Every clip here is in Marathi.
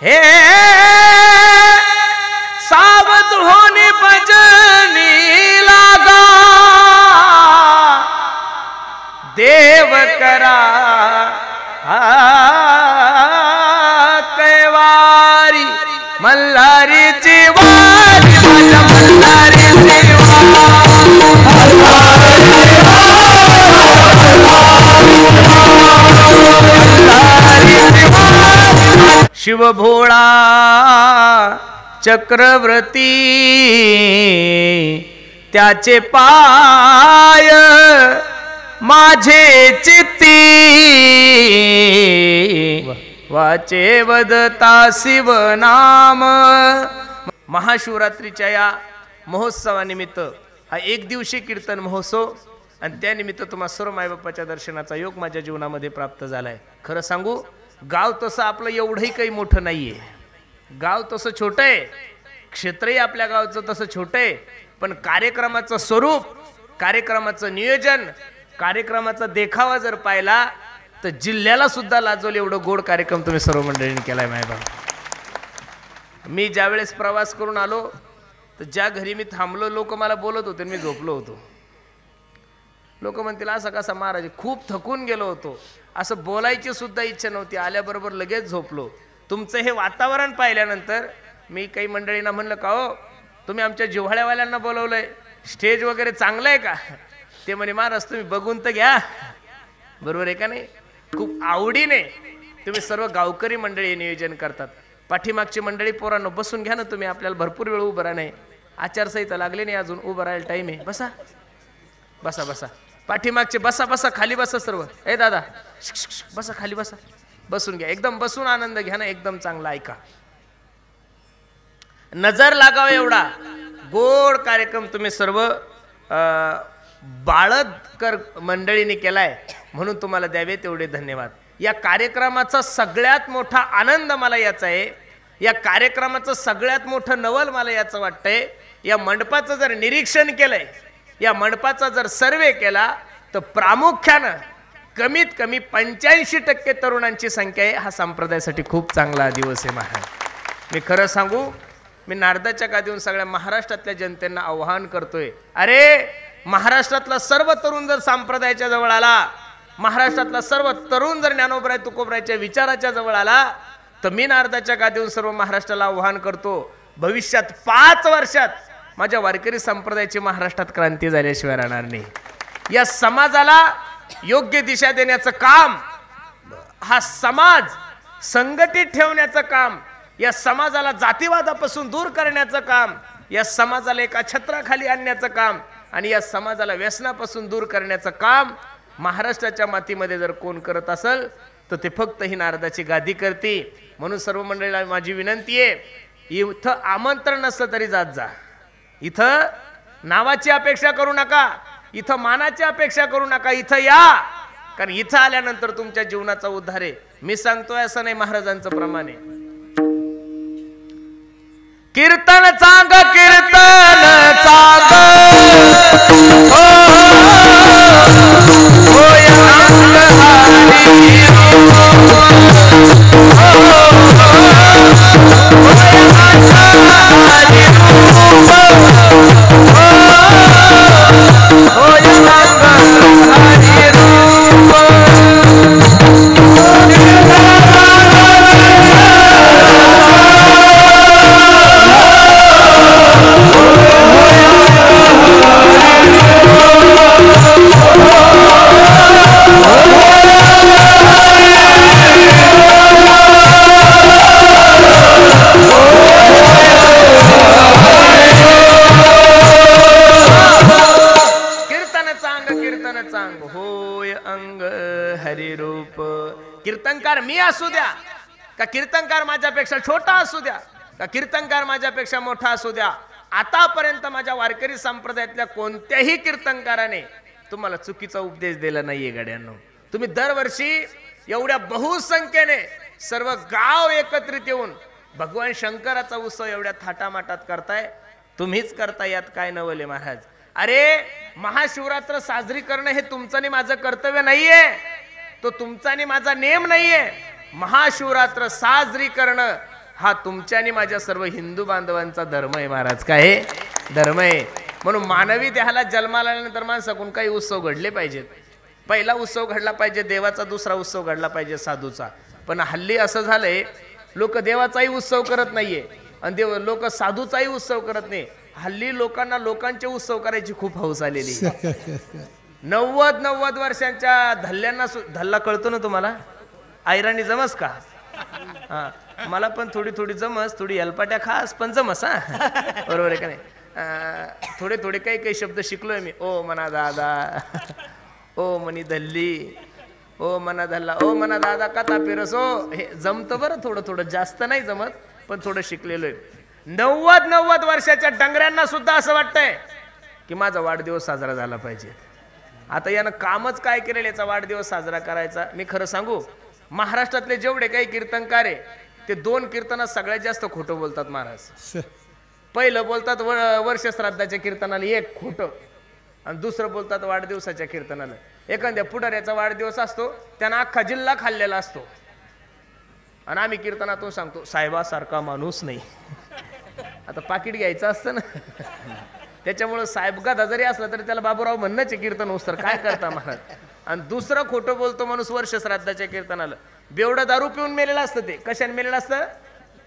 हे सावध होने भजनी लागा, देव करा कैवारी मल्हारीची वारी, माझ्या मल्हारीची शिव भोळा चक्रवर्ती, त्याचे पाय माझे चित्ती, वाचे वदता शिव नाम। महाशिवरात्रीच्या या महोत्सवानिमित्त हा एक दिवशी कीर्तन महोत्सव आणि त्यानिमित्त तुम्हा सर्व मायबापाच्या दर्शनाचा योग माझ्या जीवनामध्ये प्राप्त झालाय। खरं सांगू, गाव तसं आपलं एवढंही काही मोठं नाहीये, गाव तसं छोटं आहे, क्षेत्रही आपल्या गावचं तसं छोटं आहे, पण कार्यक्रमाचं स्वरूप, कार्यक्रमाचं नियोजन, कार्यक्रमाचा देखावा जर पाहिला तर जिल्ह्याला सुद्धा लाजवलं एवढं गोड कार्यक्रम तुम्ही सर्व मंडळींनी केलाय मायबाप। मी ज्यावेळेस प्रवास करून आलो तर ज्या घरी मी थांबलो लोक मला बोलत होते, मी झोपलो होतो। लोक म्हणतील असं कसा महाराज, खूप थकून गेलो होतो, असं बोलायची सुद्धा इच्छा नव्हती, आल्याबरोबर लगेच झोपलो। तुमचं हे वातावरण पाहिल्यानंतर मी काही मंडळींना म्हणलं, का हो तुम्ही आमच्या जिव्हाळ्यावाल्यांना बोलवलंय, स्टेज वगैरे चांगलं आहे का? ते म्हणे महाराज तुम्ही बघून तर घ्या, बरोबर आहे का नाही? खूप आवडीने तुम्ही सर्व गावकरी मंडळी नियोजन करतात। पाठीमागची मंडळी पोरांनो बसून घ्या ना तुम्ही, आपल्याला भरपूर वेळ उभं राहा, नाही आचारसंहिता लागली नाही अजून, उभं राहायला टाइम आहे, बसा बसा बसा, पाठीमागचे बसा बसा, खाली बसा सर्व, ए दादा बसा खाली बसा, बसून घ्या, एकदम बसून आनंद घ्या ना, एकदम चांगला ऐका, नजर लागाव एवढा गोड कार्यक्रम तुम्ही सर्व बाळदकर मंडळीने केलाय, म्हणून तुम्हाला द्यावे तेवढे धन्यवाद। या कार्यक्रमाचा सगळ्यात मोठा आनंद मला याचा आहे, या कार्यक्रमाचं सगळ्यात मोठं नवल मला याचं वाटतंय, या मंडपाचं जर निरीक्षण केलंय, या मंडपाचा जर सर्वे केला तर प्रामुख्यानं कमीत कमी 85% तरुणांची संख्या आहे। हा संप्रदायासाठी खूप चांगला दिवस आहे महाराज। मी खरं सांगू, मी नारदाच्या गादीवरून सगळ्या महाराष्ट्रातल्या जनतेला आवाहन करतोय, अरे महाराष्ट्रातला सर्व तरुण जर संप्रदायाच्या जवळ आला, महाराष्ट्रातला सर्व तरुण जर ज्ञानोबराय तुकोबरायच्या विचाराच्या जवळ आला, तर मी नारदाच्या गादीवरून सर्व महाराष्ट्राला आवाहन करतो, भविष्यात 5 वर्षात माझ्या वारकरी संप्रदायाची महाराष्ट्रात क्रांती झाल्याशिवाय राहणार नाही। या समाजाला योग्य दिशा देण्याचं काम, हा समाज संघटित ठेवण्याचं काम, या समाजाला जातीवादापासून दूर करण्याचं काम, या समाजाला एका छत्राखाली आणण्याचं काम आणि या समाजाला व्यसनापासून दूर करण्याचं काम महाराष्ट्राच्या मातीमध्ये जर कोण करत असेल तर ते फक्त ही नारदाची गादी करते। म्हणून सर्व मंडळीला माझी विनंती आहे, इथं आमंत्रण नसतं तरी जात जा, इथं नावाची अपेक्षा करू नका, इथं मानाची अपेक्षा करू नका, इथं या, कारण इथं आल्यानंतर तुमच्या जीवनाचा उद्धार आहे। मी सांगतोय असं नाही, महाराजांचं प्रमाण आहे, कीर्तन चांग कीर्तन चांग कीर्तनकार मी असू द्या का कीर्तनकार माझ्यापेक्षा छोटा असू द्या का कीर्तनकार माझ्यापेक्षा मोठा असू द्या, आतापर्यंत माझ्या वारकरी संप्रदायातल्या कोणत्याही कीर्तनकाराने तुम्हाला चुकीचा उपदेश दिला नाहीये गड्यांनो। तुम्ही दरवर्षी एवढ्या बहुसंख्येने सर्व गाव एकत्रित येऊन भगवान शंकराचा उत्सव एवढ्या थाटामाटात करताय, तुम्हीच करताय, यात काय नवले महाराज। अरे महाशिवरात्र साजरी करणं हे तुमचं आणि माझं कर्तव्य नाहीये, तो तुमचा आणि माझा नेम नाहीये। महाशिवरात्र साजरी करणं हा तुमच्या आणि माझ्या सर्व हिंदू बांधवांचा धर्म आहे महाराज. काय आहे? धर्म आहे. म्हणून मानवी देहाला जन्माला आल्यानंतर माणसाकडून काही उत्सव घडले पाहिजेत. पहिला उत्सव घडला पाहिजे देवाचा, दुसरा उत्सव घडला पाहिजे साधूचा. पण हल्ली असं झालंय, लोक देवाचाही उत्सव करत नाहीये आणि लोक साधूचाही उत्सव करत नाही. हल्ली लोकांना लोकांचे उत्सव करायची खूप हौस आलेली. 90 वर्षांच्या धल्ल्यांना धल्ला कळतो ना तुम्हाला? आयराणी जमस का? हा, मला पण थोडी जमस, थोडी अलपाट्या खास पण जमस. हा बरोबर आहे का नाही? थोडे काही शब्द शिकलोय मी. ओ मना दादा, ओ मनी धल्ली, ओ मना धल्ला, ओ मना दादा कथा पेरस. ओ हे जमतं बरं, थोडं जास्त नाही जमत, पण थोडं शिकलेलो आहे. 90 वर्षाच्या डंगऱ्यांना सुद्धा असं वाटतंय की माझा वाढदिवस साजरा झाला पाहिजे. आता यानं कामच काय केलेलं याचा वाढदिवस साजरा करायचा? मी खरं सांगू, महाराष्ट्रातले जेवढे काही कीर्तनकार आहे ते 2 कीर्तनात सगळ्यात जास्त खोटं बोलतात महाराज. पहिलं बोलतात वर्ष श्राद्धाच्या कीर्तनाला 1 खोटं, आणि दुसरं बोलतात वाढदिवसाच्या कीर्तनाला. एखाद्या पुढाऱ्याचा वाढदिवस असतो, त्यानं अख्खा जिल्हा खाल्लेला असतो, आणि आम्ही कीर्तनातून सांगतो साहेबासारखा माणूस नाही. आता पाकिट घ्यायचं असतं ना, त्याच्यामुळे साहेब गधा जरी असला तरी त्याला बाबूराव म्हणणंच कीर्तन उस्तर. काय करता महाराज? आणि दुसरं खोटं बोलतो माणूस वर्ष श्राद्धाच्या कीर्तनाला. बेवडं दारू पिऊन मेलेलं असतं. ते कशाने मेलेलं असतं?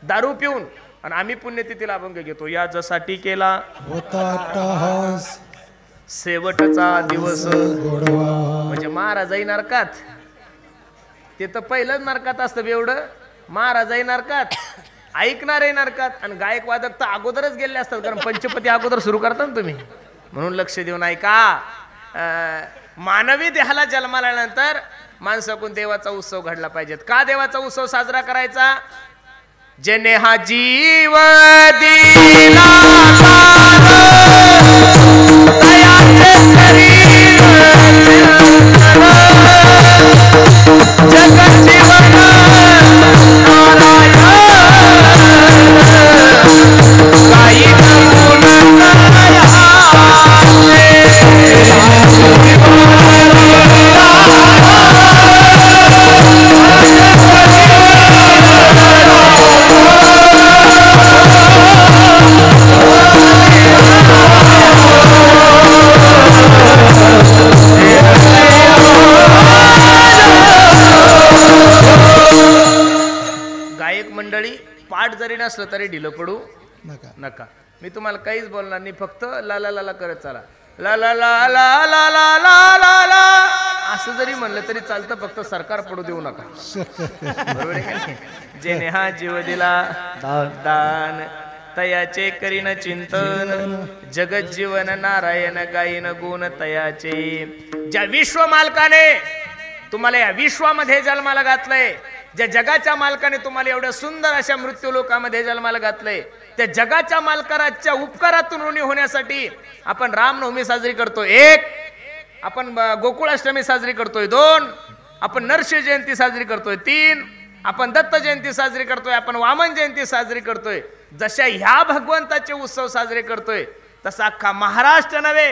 दारू पिऊन. आणि आम्ही पुण्यतिथीला अभंग घेतो, याच्यासाठी केला होता शेवटचा दिवस. म्हणजे महाराजाई नरकात. ते तर पहिलंच नरकात असतं बेवडं. महाराजाई नरकात, ऐकणारे नरकात, आणि गायक वादक तर अगोदरच गेले असतात, कारण पंचपती अगोदर सुरू करता ना तुम्ही. म्हणून लक्ष देऊन ऐका. मानवी देहाला जन्माला आल्यानंतर माणसाकडून देवाचा उत्सव घडला पाहिजेत. का देवाचा उत्सव साजरा करायचा? जेने हा जीव दिला नसलं तरी ढिलं पडू नका. मी तुम्हाला काहीच बोलणार नाही, फक्त ला ला ला करत चला. ला ला ला ला ला ला ला ला असं जरी म्हणलं तरी चालतं, फक्त सरकार पडू देऊ नका. बरोबर आहे का? जेने हा जीव दिला दान तयाचे करीन चिंतन, जगत जीवन नारायण गायन गुण तयाचे. ज्या विश्व मालकाने तुम्हाला या विश्वामध्ये जन्माला घातलंय, ज्या जगाच्या मालकाने तुम्हाला एवढ्या सुंदर अशा मृत्यू लोकामध्ये जन्माला घातलंय, त्या जगाच्या मालकाच्या उपकारातून ऋणी होण्यासाठी आपण रामनवमी साजरी करतोय. 1 आपण गोकुळाष्टमी साजरी करतोय. 2 आपण नरसिंह जयंती साजरी करतोय. 3 आपण दत्त जयंती साजरी करतोय. आपण वामन जयंती साजरी करतोय. जशा ह्या भगवंताचे उत्सव साजरे करतोय, तसा अख्खा महाराष्ट्र नव्हे,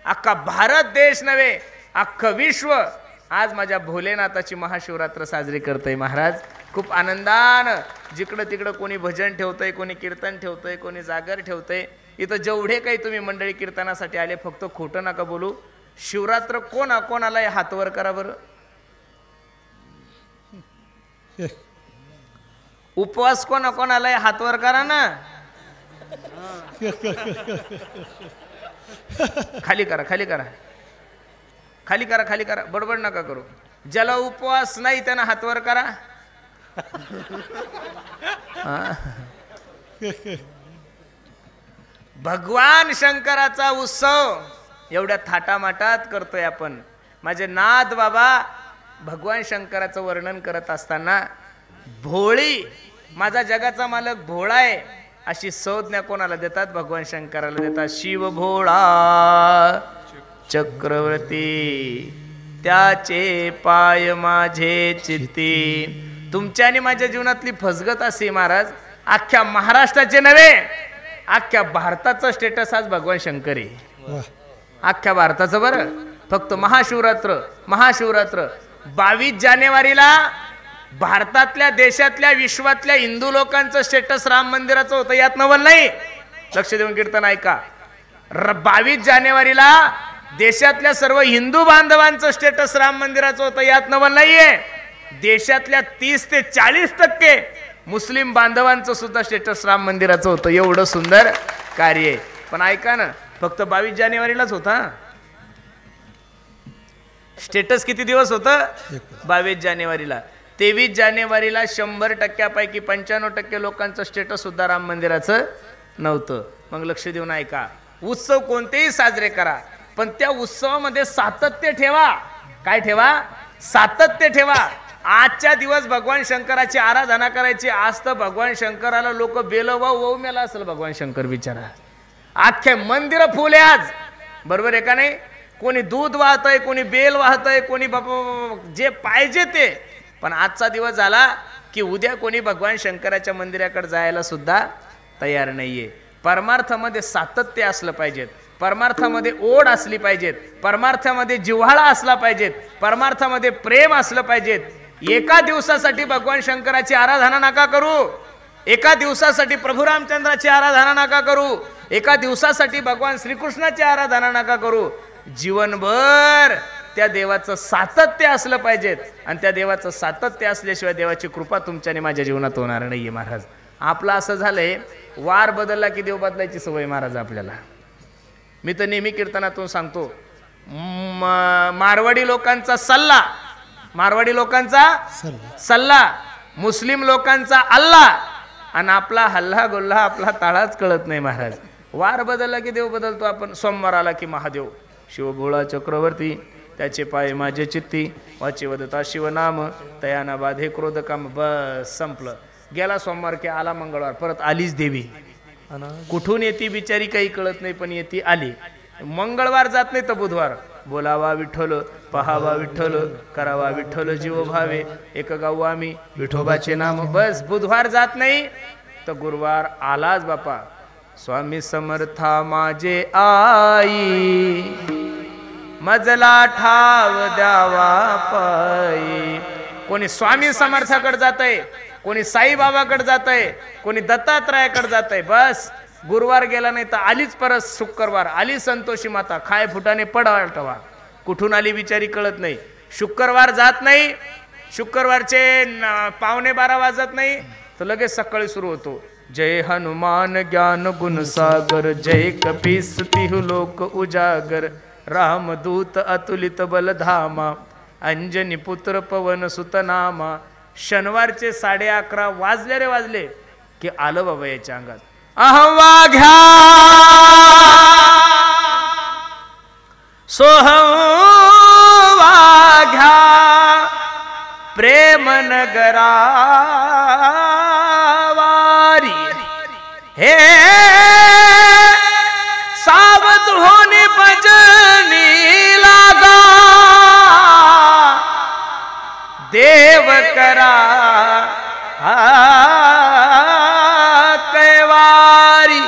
अख्खा भारत देश नव्हे, अख्खं विश्व आज माझ्या भोलेनाथाची महाशिवरात्र साजरी करतोय. महाराज खूप आनंदानं जिकडं तिकडं कोणी भजन ठेवतंय, कोणी कीर्तन ठेवतंय, कोणी जागर ठेवतंय. इथं जेवढे काही तुम्ही मंडळी कीर्तनासाठी आले, फक्त खोटं नका बोलू. शिवरात्र कोणाला हातवर करा बरं. उपवास कोणाला हातवर करा ना. खाली करा, खाली करा, खाली करा, खाली करा, बडबड नका करू. ज्याला उपवास नाही त्यानं हातवर करा. भगवान शंकराचा उत्सव एवढ्या थाटामाटात करतोय आपण. माझे नाथ बाबा भगवान शंकराचं वर्णन करत असताना भोळी, माझा जगाचा मालक भोळा आहे अशी संज्ञा कोणाला देतात? भगवान शंकराला देतात. शिव भोळा चक्रवर्ती त्याचे पाय माझे चित्ती. तुमच्या आणि माझ्या जीवनातली फसगत असे महाराज, अख्ख्या महाराष्ट्राचे नव्हे, अख्ख्या भारताचं स्टेटस आज भगवान शंकर आहे. अख्ख्या भारताचं बरं. फक्त महाशिवरात्र 22 जानेवारीला भारतातल्या, देशातल्या, विश्वातल्या हिंदू लोकांचं स्टेटस राम मंदिराचं होतं, यात नवल नाही. लक्ष देऊन कीर्तन ऐका. 22 जानेवारीला देशातल्या सर्व हिंदू बांधवांचं स्टेटस राम मंदिराचं होतं, यात नवल नाहीये. देशातल्या 30 ते 40% मुस्लिम बांधवांचं सुद्धा स्टेटस राम मंदिराचं होतं. एवढं सुंदर कार्य आहे. पण ऐका ना, फक्त 22 जानेवारीलाच होता स्टेटस. किती दिवस होतं? 22 जानेवारीला. 23 जानेवारीला 100%पैकी 95% लोकांचं स्टेटस सुद्धा राम मंदिराचं नव्हतं. मग लक्ष देऊन ऐका. उत्सव कोणतेही साजरे करा, पण त्या उत्सवामध्ये सातत्य ठेवा. काय ठेवा? सातत्य ठेवा. आजच्या दिवस भगवान शंकराची आराधना करायची. आज तर भगवान शंकराला लोक बेल वाहू मेला असेल. भगवान शंकर बिचारा अख्खे मंदिर फुले आज, बरोबर आहे का नाही? कोणी दूध वाहतय, कोणी बेल वाहतय, कोणी जे पाहिजे ते. पण आजचा दिवस झाला की उद्या कोणी भगवान शंकराच्या मंदिराकडे जायला सुद्धा तयार नाहीये. परमार्थामध्ये सातत्य असलं पाहिजे, परमार्थामध्ये ओढ असली पाहिजेत, परमार्थामध्ये जिव्हाळा असला पाहिजेत, परमार्थामध्ये प्रेम असलं पाहिजेत. एका दिवसासाठी भगवान शंकराची आराधना नका करू, एका दिवसासाठी प्रभू रामचंद्राची आराधना नका करू, एका दिवसासाठी भगवान श्रीकृष्णाची आराधना नका करू. जीवनभर त्या देवाचं सातत्य असलं पाहिजेत. आणि त्या देवाचं सातत्य असल्याशिवाय देवाची कृपा तुमच्या आणि माझ्या जीवनात होणार नाहीये. महाराज आपलं असं झालंय, वार बदलला की देव बदलायची सवय महाराज आपल्याला. मी तर नेहमी कीर्तनातून सांगतो, मारवाडी लोकांचा सल्ला, मारवाडी लोकांचा सल्ला, मुस्लिम लोकांचा अल्लाह, आणि आपला हल्ला गोल्ला, आपला ताळाच कळत नाही महाराज. वार बदलला की देव बदलतो आपण. सोमवार आला की महादेव, शिवभोळा चक्रवर्ती, त्याचे पाय माझे चित्ती, वाचे वदता शिवनाम, तयाना बाधे क्रोध काम. बस संपलं. गेला सोमवार की आला मंगळवार, परत आलीच देवी. कुठून येते बिचारी काही कळत नाही, पण येते आली. मंगळवार जात नाही तर बुधवार. बोलावा विठ्ठल, पहावा विठ्ठल, करावा विठ्ठल जीव भावे, एक गाऊ आम्ही विठोबाचे नाम. बस बुधवार जात नाही तर गुरुवार आलाच बापा. स्वामी समर्था माझे आई, मजला ठाव द्यावा पायी. कोणी स्वामी समर्थाकडे जातय, कोणी साईबाबाकडे जातय, कोणी दत्तात्रयाकडे जातय. बस गुरुवार गेला नाही तर आलीच परत शुक्रवार. आली संतोषी माता, खाय फुटाने पडाटवा. कुठून आली बिचारी कळत नाही. शुक्रवार जात नाही, शुक्रवारचे 11:15 वाजत नाही तर लगेच सकाळी सुरू होतो. जय हनुमान ज्ञान गुण सागर, जय कपीस तिहु लोक उजागर, रामदूत अतुलित बलधामा, अंजनी पुत्र पवन सुतनामा. शनिवारचे 11:30 वाजले रे वाजले की आलं बाबा याच्या अंगात. अहवा घ्या सोहवा घ्या, प्रेम नगरा हे सावध होने भजनी लागा, देव करा कैवारी.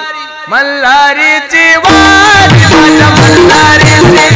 मल्हारीची वारी, माझ्या मल्हारीची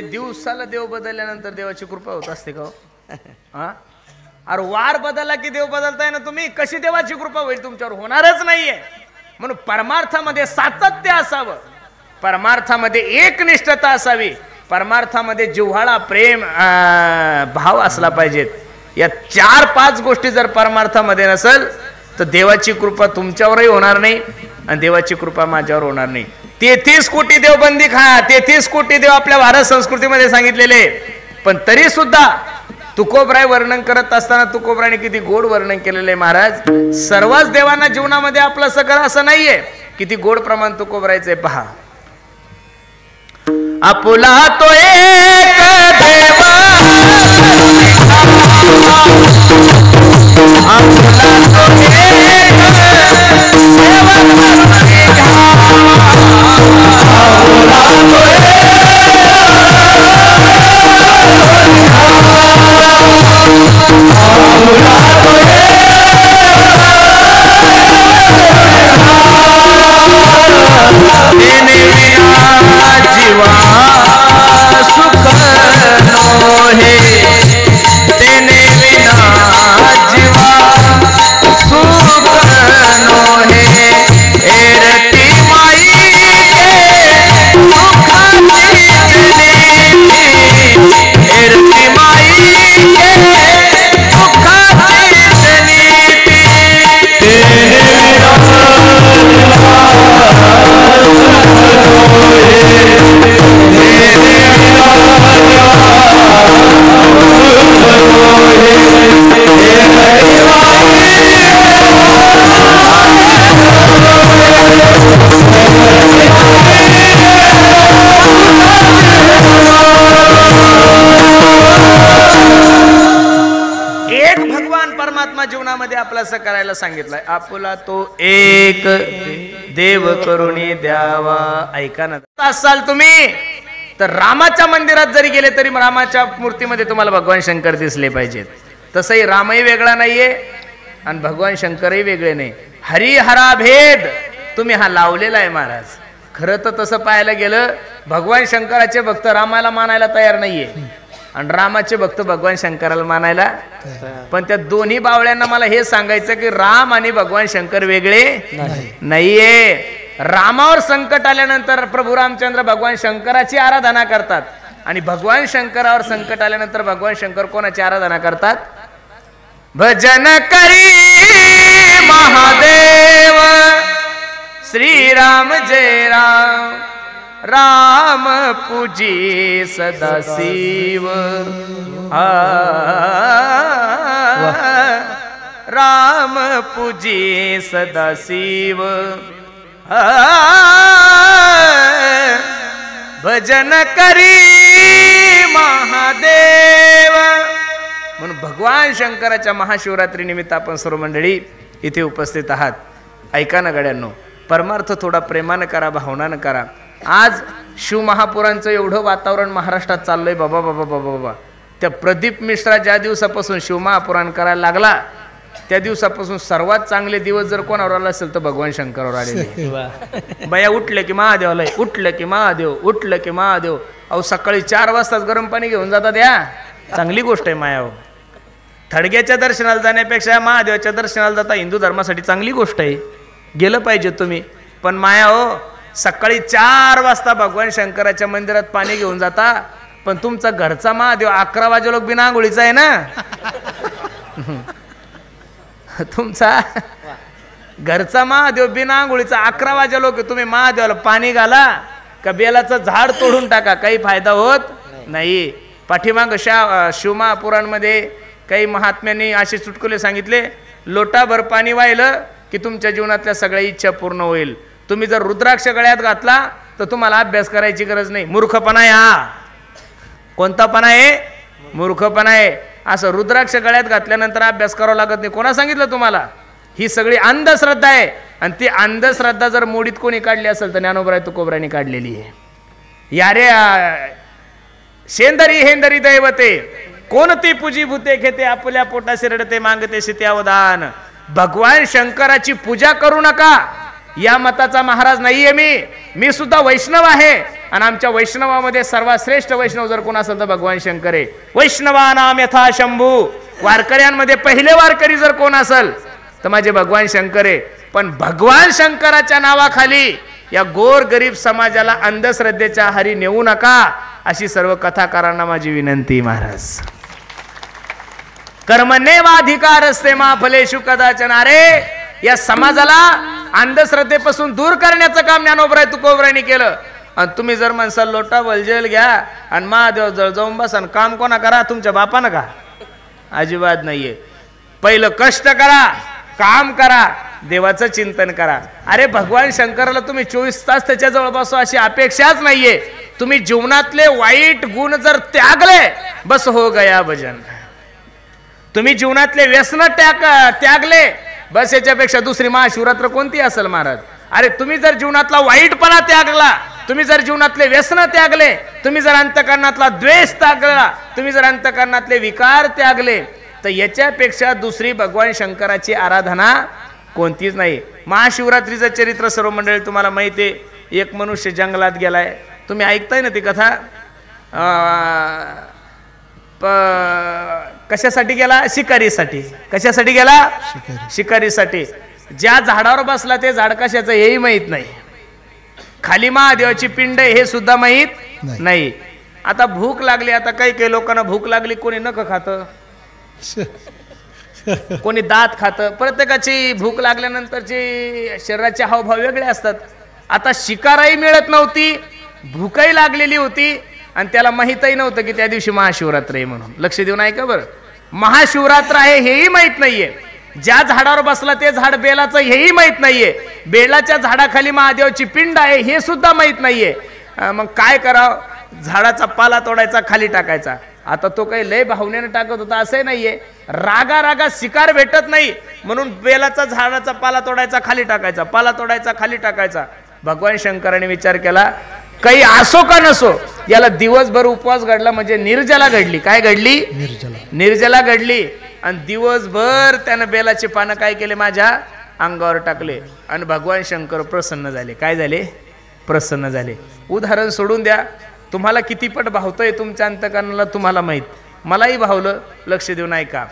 दिवसाला देव बदलल्यानंतर देवाची कृपा होत असते का? हा, अरे वार बदलला की देव बदलताय ना तुम्ही. कशी देवाची कृपा होईल तुमच्यावर? होणारच नाहीये. म्हणून परमार्थामध्ये सातत्य असावं, परमार्थामध्ये एकनिष्ठता असावी, परमार्थामध्ये जिव्हाळा प्रेम भाव असला पाहिजेत. या 4-5 गोष्टी जर परमार्थामध्ये नसेल तर देवाची कृपा तुमच्यावरही होणार नाही आणि देवाची कृपा माझ्यावर होणार नाही. 33 कोटी देव बंदी खा, 33 कोटी देव आपल्या भारत संस्कृतीमध्ये सांगितलेले, पण तरी सुद्धा तुकोबराय वर्णन करत असताना तुकोबरायने किती गोड वर्णन केलेले महाराज. सर्वच देवांना जीवनामध्ये आपलं सगळं असं नाहीये. किती गोड प्रमाण तुकोबरायचे पहा. आपुला तो एक देव, आपुला तो एक देव, आपुला तो तेने विना जीवा सुख नो है, तेने विना जीवा सुख नो है. एरती माई के सुखाची जननी, एरती माई के सुखाची जननी, तेने एक भगवान परमात्मा जीवनामध्ये आपला असं करायला सांगितलंय. आपुला तो एक देव करुणी द्यावा. ऐका ना, असाल तुम्ही तर रामाच्या मंदिरात जरी गेले तरी रामाच्या मूर्तीमध्ये तुम्हाला भगवान शंकर दिसले पाहिजेत. तसंही रामही वेगळा नाहीये आणि भगवान शंकरही वेगळे नाही. हरिहरा भेद तुम्ही हा लावलेला आहे महाराज. खरं तर तसं पाहायला गेलं भगवान शंकराचे भक्त रामाला मानायला तयार नाहीये आणि रामाचे भक्त भगवान शंकराला मानायला. पण त्या दोन्ही बावळ्यांना मला हे सांगायचं की राम आणि भगवान शंकर वेगळे नाहीये. रामावर संकट आल्यानंतर प्रभू रामचंद्र भगवान शंकराची आराधना करतात आणि भगवान शंकरावर संकट आल्यानंतर भगवान शंकर कोणाची आराधना करतात? भजन करी महादेव श्रीराम जय राम, राम पूजी सदाशिव, राम पूजी सदाशिव, भजन करी महादेव. म्हणून भगवान शंकराच्या महाशिवरात्री निमित्त आपण सर्व मंडळी इथे उपस्थित आहात. ऐका ना गड्यांनो, परमार्थ थोडा प्रेमानं करा, भावनानं करा. आज शिवमहापुरांचं एवढं वातावरण महाराष्ट्रात चाललंय बाबा बाबा बाबा बाबा. त्या प्रदीप मिश्रा ज्या दिवसापासून शिवमहापुराण करायला लागला त्या दिवसापासून सर्वात चांगले दिवस जर कोणावर आला असेल तर भगवान शंकरावर आलेले. बाया उठले की महादेवाला, उठलं की महादेव, उठलं की महादेव. अहो सकाळी 4 वाजताच गरम पाणी घेऊन जातात. या चांगली गोष्ट आहे मायाव. थडग्याच्या दर्शनाला जाण्यापेक्षा महादेवाच्या दर्शनाला जाता हिंदू धर्मासाठी चांगली गोष्ट आहे, गेलं पाहिजे तुम्ही. पण माया हो, सकाळी 4 वाजता भगवान शंकराच्या मंदिरात पाणी घेऊन जाता, पण तुमचा घरचा महादेव 11 वाजे लोक बिना आंघोळीचा आहे ना. तुमचा घरचा महादेव बिना आंघोळीचा 11 वाजे लोक. तुम्ही महादेवाला पाणी घाला का बेलाचं झाड तोडून टाका, काही फायदा होत नाही. पाठीमाग शिवमहापुराणमध्ये काही महात्म्यांनी असे चुटकुले सांगितले, लोटाभर पाणी वाहिलं की तुमच्या जीवनातल्या सगळ्या इच्छा पूर्ण होईल. तुम्ही जर रुद्राक्ष गळ्यात घातला तर तुम्हाला अभ्यास करायची गरज नाही. मूर्खपणा आहे हा. कोणतापणा आहे? मूर्खपणा आहे. असं रुद्राक्ष गळ्यात घातल्यानंतर अभ्यास करावा लागत नाही. कोणा सांगितलं तुम्हाला? ही सगळी अंधश्रद्धा आहे. आणि ती अंधश्रद्धा जर मोडीत कोणी काढली असेल तर ज्ञानोबराय तुकोबरायांनी काढलेली आहे. यारे शेंदरी हेंदरी दैवते कोणती पूजी भूते घेते, आपल्या पोटाशी रडते मागते सीते अवधान. भगवान शंकराची पूजा करू नका या मताचा महाराज नाहीये मी सुद्धा वैष्णव आहे. आणि आमच्या वैष्णवामध्ये सर्वात श्रेष्ठ वैष्णव जर कोण असेल तर भगवान शंकर आहे. वैष्णवानाम यथा शंभू. वारकऱ्यांमध्ये पहिले वारकरी जर कोण असेल तर माझे भगवान शंकर आहे. पण भगवान शंकराच्या नावाखाली या गोर गरीब समाजाला अंधश्रद्धेच्या हरी नेऊ नका, अशी सर्व कथाकारांना माझी विनंती महाराज. कर्मण्येवाधिकारस्ते मा फलेषु कदाचन. अरे या समाजाला अंधश्रद्धेपासून दूर करण्याचं काम ज्ञानोबराय तुकोबरायांनी केलं. आणि तुम्ही जर म्हणसाल लोटा वलजेल घ्या आणि महादेव जवळ जाऊन बसा आणि काम कोणा करा, तुमच्या बापानं का? अजिबात नाहीये. पहिलं कष्ट करा, काम करा, देवाचं चिंतन करा. अरे भगवान शंकराला तुम्ही 24 तास त्याच्याजवळ बसो अशी अपेक्षाच नाहीये. तुम्ही जीवनातले वाईट गुण जर त्यागले बस हो गया भजन. तुम्ही जीवनातले व्यसन त्यागले बस याच्यापेक्षा दुसरी महाशिवरात्र कोणती असेल महाराज. अरे तुम्ही जर जीवनातला वाईटपणा त्यागला, तुम्ही जर जीवनातले व्यसन त्यागले, तुम्ही जर अंतकरणातला द्वेष त्यागला, तुम्ही जर अंतकरणातले विकार त्यागले, तर याच्यापेक्षा दुसरी भगवान शंकराची आराधना कोणतीच नाही. महाशिवरात्रीचं चरित्र सर्व मंडळी तुम्हाला माहिती आहे. एक मनुष्य जंगलात गेलाय, तुम्ही ऐकताय ना ती कथा. कशासाठी गेला? शिकारीसाठी. कशासाठी गेला? शिकारीसाठी. ज्या झाडावर बसला ते झाड कशाचं हेही माहित नाही. खाली महादेवाची पिंड हे सुद्धा माहित नाही. आता भूक लागली, आता काही काही लोकांना भूक लागली, कोणी नख खात, कोणी दात खातं. प्रत्येकाची भूक लागल्यानंतरची शरीराचे हावभाव वेगळे असतात. आता शिकाराही मिळत नव्हती, भूकही लागलेली होती आणि त्याला माहीतही नव्हतं की त्या दिवशी महाशिवरात्र आहे म्हणून. लक्ष देऊन ऐका बरं. महाशिवरात्र आहे हेही माहित नाहीये. ज्या झाडावर बसला ते झाड बेलाचं हेही माहित नाहीये. बेलाच्या झाडाखाली महादेवाची पिंड आहे हे सुद्धा माहित नाहीये. मग काय करावं? झाडाचा पाला तोडायचा, खाली टाकायचा. आता तो काही लय भावनेनं टाकत होता असं नाहीये. रागा शिकार भेटत नाही म्हणून बेलाचा झाडाचा पाला तोडायचा, खाली टाकायचा, पाला तोडायचा, खाली टाकायचा. भगवान शंकराने विचार केला काही असो का नसो याला दिवसभर उपवास घडला म्हणजे निर्जला घडली. काय घडली? निर्जला घडली. आणि दिवसभर त्यानं बेलाचे पानं काय केले? माझ्या अंगावर टाकले. आणि भगवान शंकर प्रसन्न झाले. काय झाले? प्रसन्न झाले. उदाहरण सोडून द्या, तुम्हाला किती पट भावतोय तुमच्या अंतकरणाला तुम्हाला माहित, मलाही भावलं. लक्ष देऊन ऐका.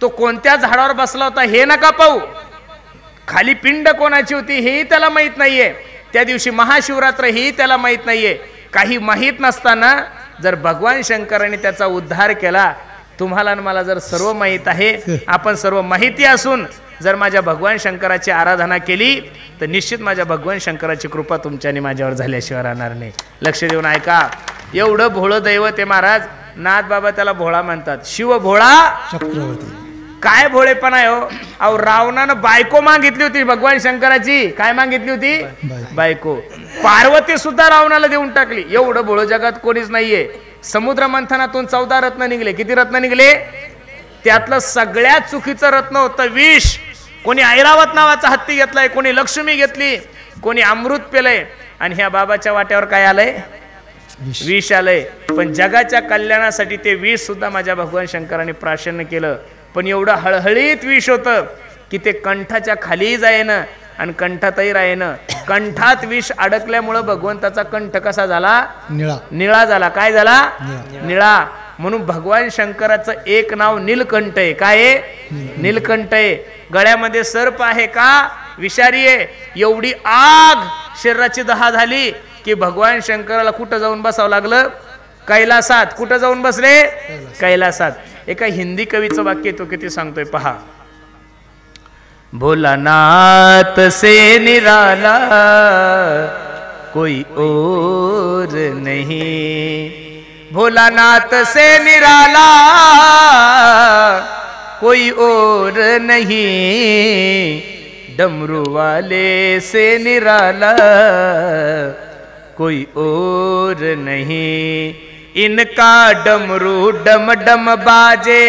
तो कोणत्या झाडावर बसला होता हे नका पाहू, खाली पिंड कोणाची होती हेही त्याला माहित नाहीये. त्या दिवशी महाशिवरात्र हेही त्याला माहित नाहीये. काही माहित नसताना जर भगवान शंकराने त्याचा उद्धार केला, तुम्हाला आणि मला जर सर्व माहित आहे, आपण सर्व माहिती असून जर माझ्या भगवान शंकराची आराधना केली तर निश्चित माझ्या भगवान शंकराची कृपा तुमच्या आणि माझ्यावर झाल्याशिवाय राहणार नाही. लक्ष देऊन ऐका. एवढं भोळं दैवत आहे महाराज. नाथ बाबा त्याला भोळा म्हणतात. शिव भोळा चक्रवर्ती. काय भोळेपणा आहे हो. अहो रावणानं बायको मागितली होती भगवान शंकराची. काय मागितली होती? बायको. पार्वती सुद्धा रावणाला देऊन टाकली. एवढं भोळं जगात कोणीच नाहीये. समुद्र मंथनातून 14 रत्न निघले. किती रत्न निघले? त्यातलं सगळ्यात चुकीचं रत्न होतं विष. कोणी ऐरावत नावाचा हत्ती घेतलाय, कोणी लक्ष्मी घेतली, कोणी अमृत पेलय. आणि ह्या बाबाच्या वाट्यावर काय आलंय? विष आलंय. पण जगाच्या कल्याणासाठी ते विष सुद्धा माझ्या भगवान शंकराने प्राशन्य केलं. पण एवढं हळहळीत विष होतं की ते कंठाच्या खाली जायनं आणि कंठातही राहिनं. कंठात विष अडकल्यामुळं भगवंताचा कंठ कसा झाला? निळा झाला. काय झाला? निळा. म्हणून भगवान शंकराचं एक नाव नीलकंठ आहे. काय आहे? नीलकंठ आहे. गळ्यामध्ये सर्प आहे का? विषारी आहे. एवढी आग शरीराची दहा झाली की भगवान शंकराला कुठं जाऊन बसावं लागलं? कैलासात. कुठं जाऊन बसले? कैलासात. एका हिंदी कवीचं वाक्य तो किती सांगतोय पहा. भोलानाथ से निराला कोई और नहीं, भोलानाथ से निराला कोई और नहीं, डमरू वाले से निराला कोई और नहीं, इनका डमरू डम डम बाजे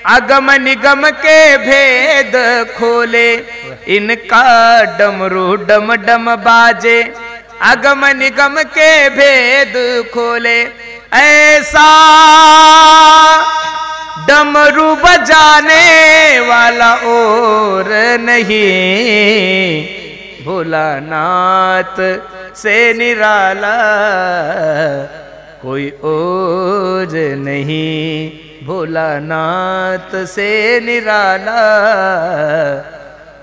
अगम निगम के भेद खोले, इनका डमरू डम डम बाजे अगम निगम के भेद खोले, ऐसा डमरू बजाने वाला और नहीं, भोलानाथ से निराला कोई और नहीं, भोलानाथ से निराला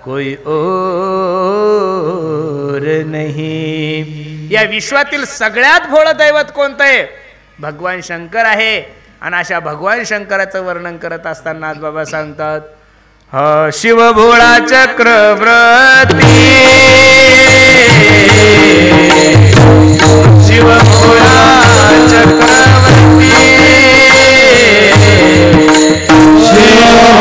कोई और नहीं. या विश्वातील सगळ्यात भोळं दैवत कोणतं आहे? भगवान शंकर आहे. आणि अशा भगवान शंकराचं वर्णन करत असताना नाथबाबा सांगतात, शिव भोळा चक्रवर्ती, शिव भोळा चक्रवर्ती, शिव भोळा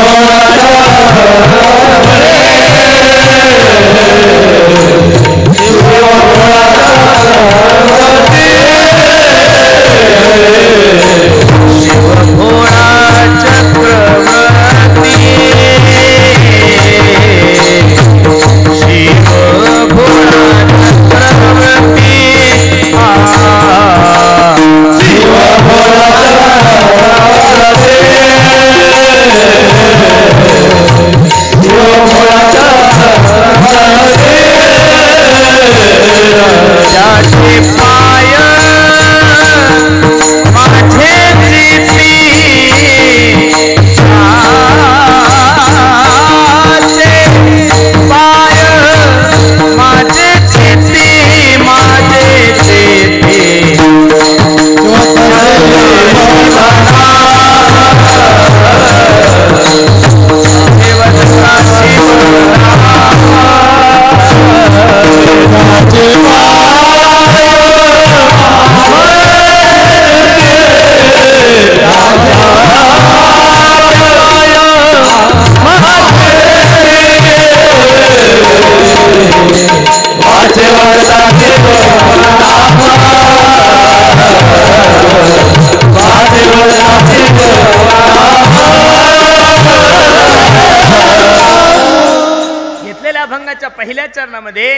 पहिल्या चरणामध्ये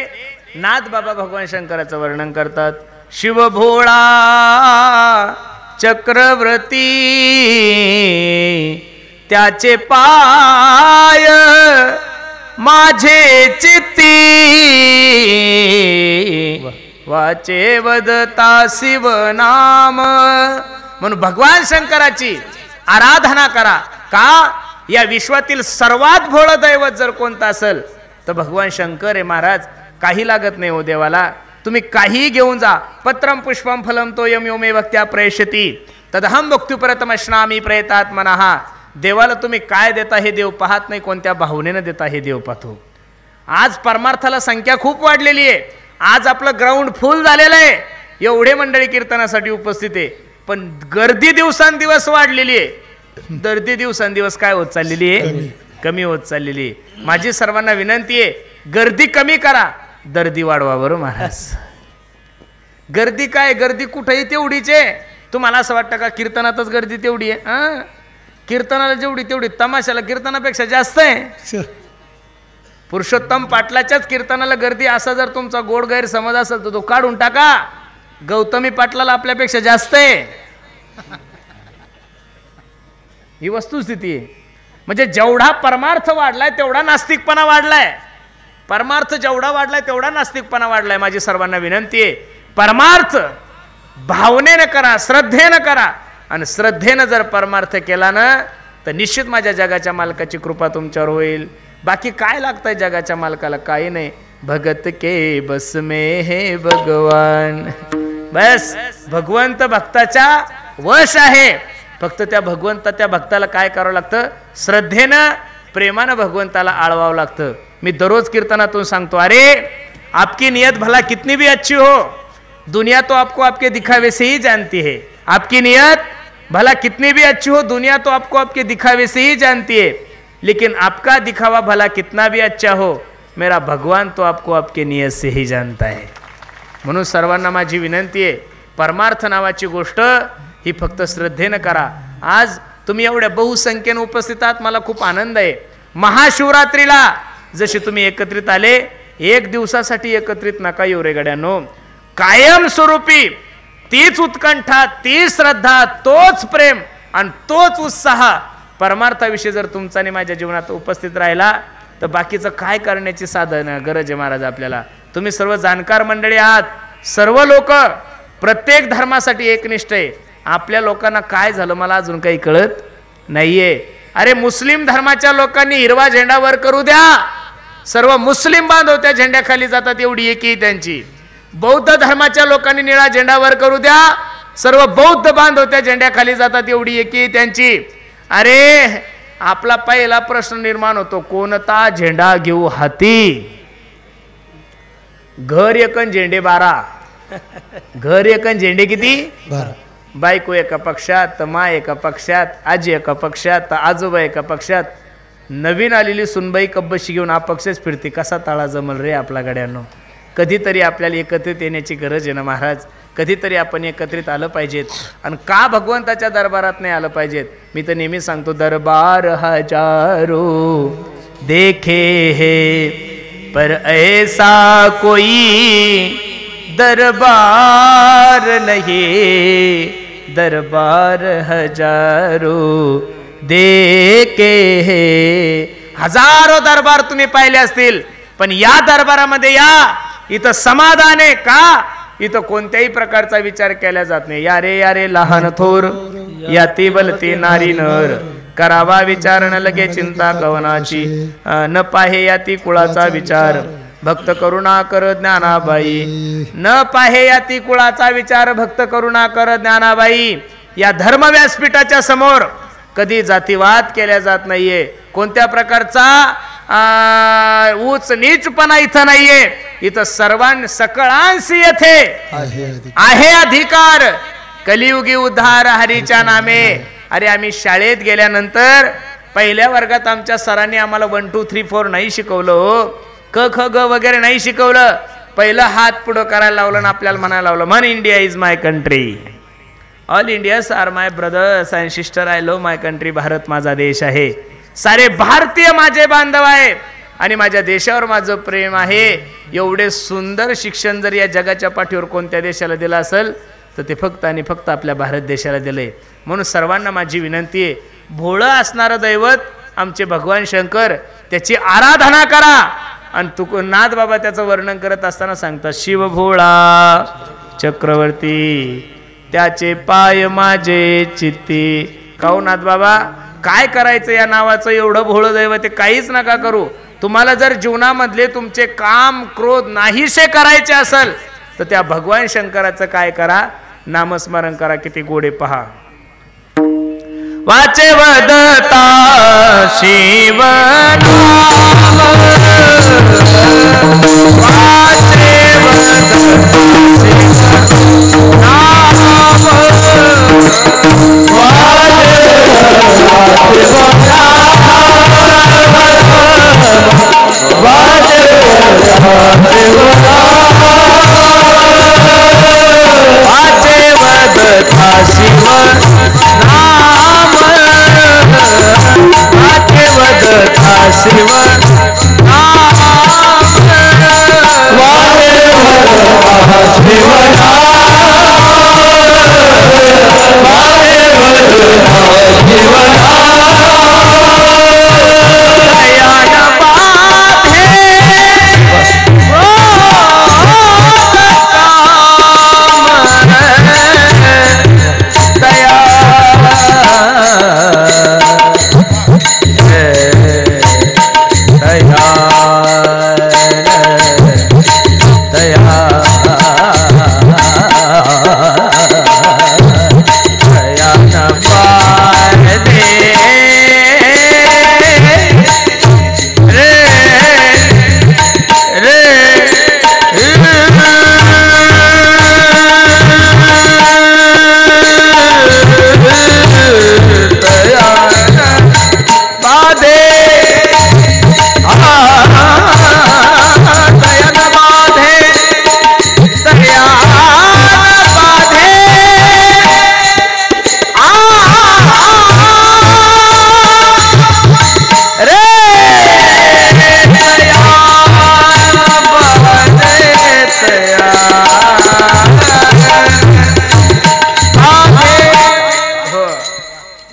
नाथबाबा भगवान शंकराचं वर्णन करतात. शिव भोळा चक्रवर्ती, त्याचे पाय माझे चित्ती, वाचे वदता शिव नाम. म्हणून भगवान शंकराची आराधना करा. का? या विश्वातील सर्वात भोळं दैवत जर कोणतं असेल तर भगवान शंकर आहे महाराज. काही लागत नाही हो देवाला, तुम्ही काही घेऊन जा. पत्रम पुष्पम फलम तोयम यो मे भक्त्या प्रयशती तदहम भक्त्युपरतमश्नामी प्रयतात्मनः. देवाला तुम्ही काय देता हे देव पाहत नाही, कोणत्या भावनेनं देता हे देव पाहतो. आज परमार्थाला संख्या खूप वाढलेली आहे. आज आपलं ग्राउंड फुल झालेलं आहे, एवढे मंडळी कीर्तनासाठी उपस्थित आहे. पण गर्दी दिवसांदिवस वाढलेली आहे. गर्दी दिवसांदिवस काय होत चाललेली आहे? कमी होत चाललेली आहे. माझी सर्वांना विनंती आहे, गर्दी कमी करा, दर्दी वाढवा. बरं महाराज, गर्दी काय, गर्दी कुठेही तेवढीच आहे. तुम्हाला असं वाटतं का कीर्तनातच गर्दी तेवढी आहे? कीर्तनाला जेवढी तेवढी तमाशाला कीर्तनापेक्षा जास्त आहे. पुरुषोत्तम पाटलाच्याच कीर्तनाला गर्दी असा जर तुमचा गोड गैरसमज असेल तर तो काढून टाका. गौतमी पाटलाला आपल्यापेक्षा जास्त आहे, ही वस्तुस्थिती आहे. म्हणजे जेवढा परमार्थ वाढलाय तेवढा नास्तिकपणा वाढलाय. परमार्थ जेवढा वाढलाय तेवढा नास्तिकपणा वाढलाय. माझी सर्वांना विनंती आहे, परमार्थ भावनेनं करा, श्रद्धेनं करा. आणि श्रद्धेनं जर परमार्थ केला ना तर निश्चित माझ्या जगाच्या मालकाची कृपा तुमच्यावर होईल. बाकी काय लागतंय जगाच्या मालकाला? काही नाही. भगत के बस में हे भगवान. बस भगवंत भक्ताच्या वश आहे. फक्त त्या भक्ताला काय करावं लागतं? श्रद्धेनं प्रेमानं भगवंताला आळवावं लागतं. मी दररोज कीर्तनातून सांगतो, अरे आपकी नियत भला कितनी भी अच्छी हो, दुनिया तो आपको आपके दिखावे से ही जानती है. आपकी नियत भला कितनी भी अच्छी हो, दुनिया तो आपको आपके दिखावे से ही जानती है. लेकिन आपका दिखावा भला कितना भी अच्छा हो, मेरा भगवान तो आपको आपके नियत से ही जानता है. म्हणून सर्वांना माझी विनंती आहे, परमार्थ नावाची गोष्ट ही फक्त श्रद्धेनं करा. आज तुम्ही एवढ्या बहुसंख्येने उपस्थित आहात, मला खूप आनंद आहे. महाशिवरात्रीला जसे तुम्ही एकत्रित आले, एक दिवसासाठी एकत्रित नका येऊ रे गड्यांनो. कायम स्वरूपी तीच उत्कंठा, तीच श्रद्धा, तोच प्रेम आणि तोच उत्साह परमार्थाविषयी जर तुमचा आणि माझ्या जीवनात उपस्थित राहिला तर बाकीचं काय करण्याची साधन गरज आहे महाराज आपल्याला. तुम्ही सर्व जाणकार मंडळी आहात, सर्व लोक प्रत्येक धर्मासाठी एकनिष्ठ आहे. आपल्या लोकांना काय झालं मला अजून काही कळत नाहीये. अरे मुस्लिम धर्माच्या लोकांनी हिरवा झेंडा वर करू द्या, सर्व मुस्लिम बांधव त्या झेंड्याखाली जातात, एवढी एकी त्यांची. बौद्ध धर्माच्या लोकांनी निळा झेंडा वर करू द्या, सर्व बौद्ध बांधव त्या झेंड्याखाली जातात, एवढी एकी त्यांची. अरे आपला पहिला प्रश्न निर्माण होतो, कोणता झेंडा घेऊ हाती? घर एकन झेंडे 12, घर एकन झेंडे किती? 12. बायको एका पक्षात, माय एका पक्षात, आजी एका पक्षात, आजोबा एका पक्षात, नवीन आलेली सुनबाई कब्बशी घेऊन अपक्षच फिरते. कसा ताळा जमल रे आपला गड्यांनो? कधीतरी आपल्याला एकत्रित येण्याची गरज आहे ना महाराज. कधीतरी आपण एकत्रित आलं पाहिजेत. आणि का भगवंताच्या दरबारात नाही आलं पाहिजेत? मी तर नेहमी सांगतो, दरबार हजारो देखे है पर ऐसा कोई दरबार नहीं, दरबार हजारो देखे है. हजारो दरबार तुम्ही पाहिले असतील, पण या दरबारामध्ये या, इथं समाधान आहे का? इथं कोणत्याही प्रकारचा विचार केला जात नाही. या रे लहान थोर, याती बलती नारी नर, करावा विचार न लगे चिंता कवनाची, न पाहे याती कुळाचा विचार, भक्त करुणा कर ज्ञानाबाई. न पाहे याती कुळाचा विचार, भक्त करुणा कर ज्ञानाबाई. या धर्म व्यासपीठाच्या समोर कधी जातीवाद केला जात नाहीये. कोणत्या प्रकारचा उच्च नीचपणा इथं नाहीये. इथं सकळांशी येथे आहे अधिकार. कलियुगी उद्धार हरीच्या नामे. अरे आम्ही शाळेत गेल्यानंतर पहिल्या वर्गात आमच्या सरांनी आम्हाला 1 2 3 4 नाही शिकवलं हो. क ख ग वगैरे नाही शिकवलं. पहिलं हात पुढं करायला लावलं आणि आपल्याला म्हणायला लावलं, म्हण India is my country, all Indians are my brothers and sister, I love my country. Bharat माझा देश आहे, सारे भारतीय माझे बांधव आहे आणि माझ्या देशावर माझं प्रेम आहे. एवढे सुंदर शिक्षण जर या जगाच्या पाठीवर कोणत्या देशाला दिलं असेल तर ते फक्त आणि फक्त आपल्या भारत देशाला दिलंय. म्हणून सर्वांना माझी विनंती आहे, भोळं असणारं दैवत आमचे भगवान शंकर, त्याची आराधना करा. आणि तू नाथ बाबा त्याचं वर्णन करत असताना सांगतात, शिव भोळा चक्रवर्ती त्याचे पाय माझे चित्ती. काऊ नाथ बाबा काय करायचं या नावाचं? एवढं भोळं दैवत आहे, काहीच नका करू. तुम्हाला जर जीवनामधले तुमचे काम क्रोध नाहीसे करायचे असेल तर त्या भगवान शंकराचं काय करा? नामस्मरण करा. किती गोडे पहा. वाचे वदता शिव नाम, वाचे वदता शिव नाम, वाचे वदता शिव नाम, वाचे वदता शिव नाम, वाचे वदता शिव नाम, वाचे वदता शिव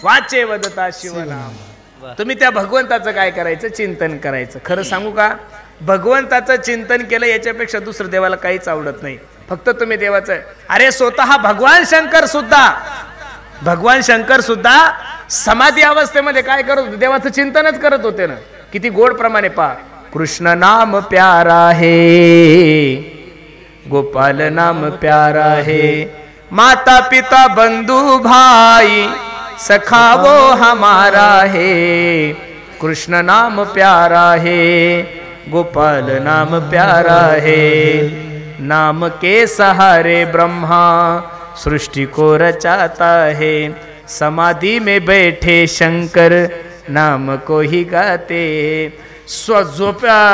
वाचे वदता शिवनाम. तुम्ही त्या भगवंताचं काय करायचं? चिंतन करायचं. खरं सांगू का, भगवंताचं चिंतन केलं याच्यापेक्षा दुसरं देवाला काहीच आवडत नाही. फक्त तुम्ही देवाचं, अरे स्वतः भगवान शंकर सुद्धा समाधी अवस्थेमध्ये काय करत होते? देवाचं चिंतनच करत होते ना. किती गोड प्रमाणे पहा. कृष्ण नाम प्यारा है, गोपाल नाम प्यारा है, माता पिता बंधु भाई सखा वो हमारा है, कृष्ण नाम प्यारा है, गोपाल नाम प्यारा है, नाम के सहारे ब्रह्मा सृष्टि को रचाता है, समाधि में बैठे शंकर नाम को ही गाते।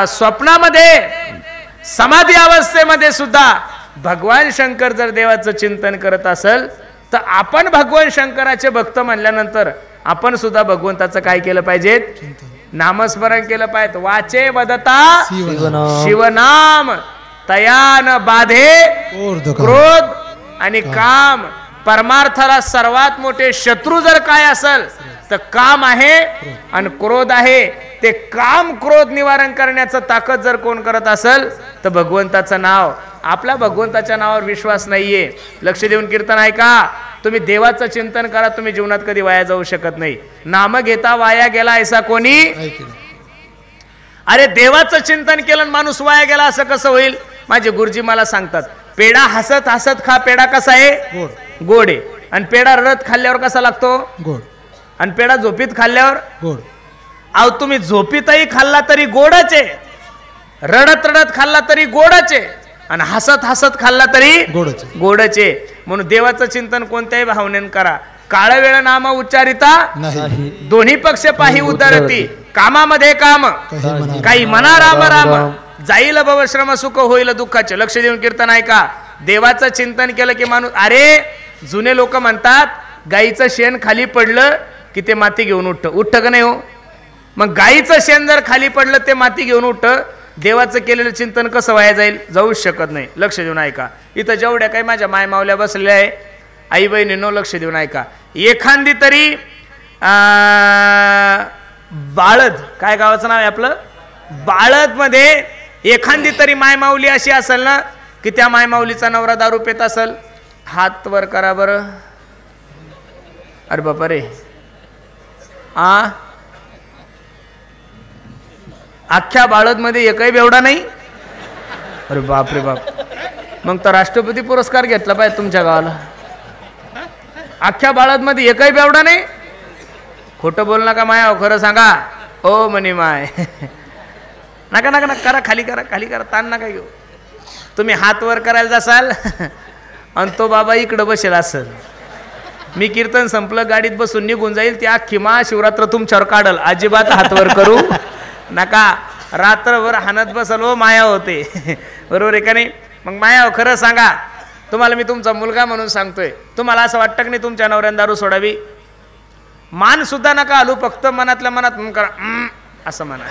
स्वप्नामध्ये समाधी अवस्थेमध्ये सुद्धा भगवान शंकर जर देवाचं चिंतन करत असेल तर आपण भगवान शंकराचे भक्त म्हणल्यानंतर आपण सुद्धा भगवंताचं काय केलं पाहिजे? नामस्मरण केलं पाहिजे. वाचे वदता शिवनाम तयान बाधे क्रोध आणि काम. परमार्थाला सर्वात मोठे शत्रू जर काय असेल तर काम आहे आणि क्रोध आहे. ते काम क्रोध निवारण करण्याचं ताकद जर कोण करत असेल तर भगवंताचं नाव. आपला भगवंताच्या नावावर विश्वास नाहीये. लक्ष देऊन कीर्तन ऐका. तुम्ही देवाचं चिंतन करा, तुम्ही जीवनात कधी वाया जाऊ शकत नाही. नाम घेता वाया गेला ऐसा कोणी. अरे देवाचं चिंतन केलं माणूस वाया गेला असं कसं होईल? माझे गुरुजी मला सांगतात, पेढा हसत हसत खा. पेढा कसा आहे? गोड आहे. आणि पेढा रडत खाल्ल्यावर कसा लागतो? गोड. आणि पेढा झोपीत खाल्ल्यावर गोड. अहो तुम्ही झोपीतही खाल्ला तरी गोडच आहे, रडत रडत खाल्ला तरी गोडच आहे, आणि हसत हसत खाल्ला तरी गोडच आहे. म्हणून देवाचं चिंतन कोणत्याही भावनेने करा. काळ वेळ नाम उच्चारिता दोन्ही पक्ष पाही उतरती. कामामध्ये काम काही मना राम राम. जाईल भवश्रम सुख होईल दुःखाचे. लक्ष देऊन कीर्तन ऐका. देवाचं चिंतन केलं की माणूस. अरे जुने लोक म्हणतात गाईचं शेण खाली पडलं की ते माती घेऊन उठतं का नाही हो? मग गाईचं शेण जर खाली पडलं ते माती घेऊन उठतं. देवाचं केलेलं चिंतन कसं वाया जाईल? जाऊच शकत नाही. लक्ष देऊन ऐका. इथं जेवढ्या काही माझ्या माय मावल्या बसलेल्या आहे, आई बहिणींनो लक्ष देऊन ऐका. एखादी तरी बाळद, काय गावाचं नाव आहे आपलं? बाळद मध्ये एखादी तरी मायमाऊली अशी असेल ना की त्या मायमाऊलीचा नवरा दारू पेत असेल. हात वर करा बरं. अरे बापा रे. अख्ख्या बाळद मध्ये एकही बेवडा नाही. अरे बाप रे बाप. मग तर राष्ट्रपती पुरस्कार घेतला पाहिजे तुमच्या गावाला. अख्ख्या बाळद मध्ये एकही बेवडा नाही. खोटं बोल नका माया, खरं सांगा. ओ म्हणे माय. नका नका नका करा. खाली करा, खाली करा. ताण नका घेऊ. तुम्ही हात वर करायला जासाल आणि तो बाबा इकडं बसेल असेल. मी कीर्तन संपलं गाडीत बसून निघून जाईल. त्या किमा शिवरात्र तुमच्यावर काढल. अजिबात हात वर करू नका. रात्रभर हाणत बसल हो माया होते. बरोबर आहे का नाही? मग माया खरं सांगा. तुम्हाला मी तुमचा मुलगा म्हणून सांगतोय. तुम्हाला असं वाटतं की नाही तुमच्या नवऱ्याने दारू सोडावी? मान सुद्धा नका हलू. फक्त मनातल्या मनात करा असं म्हणा.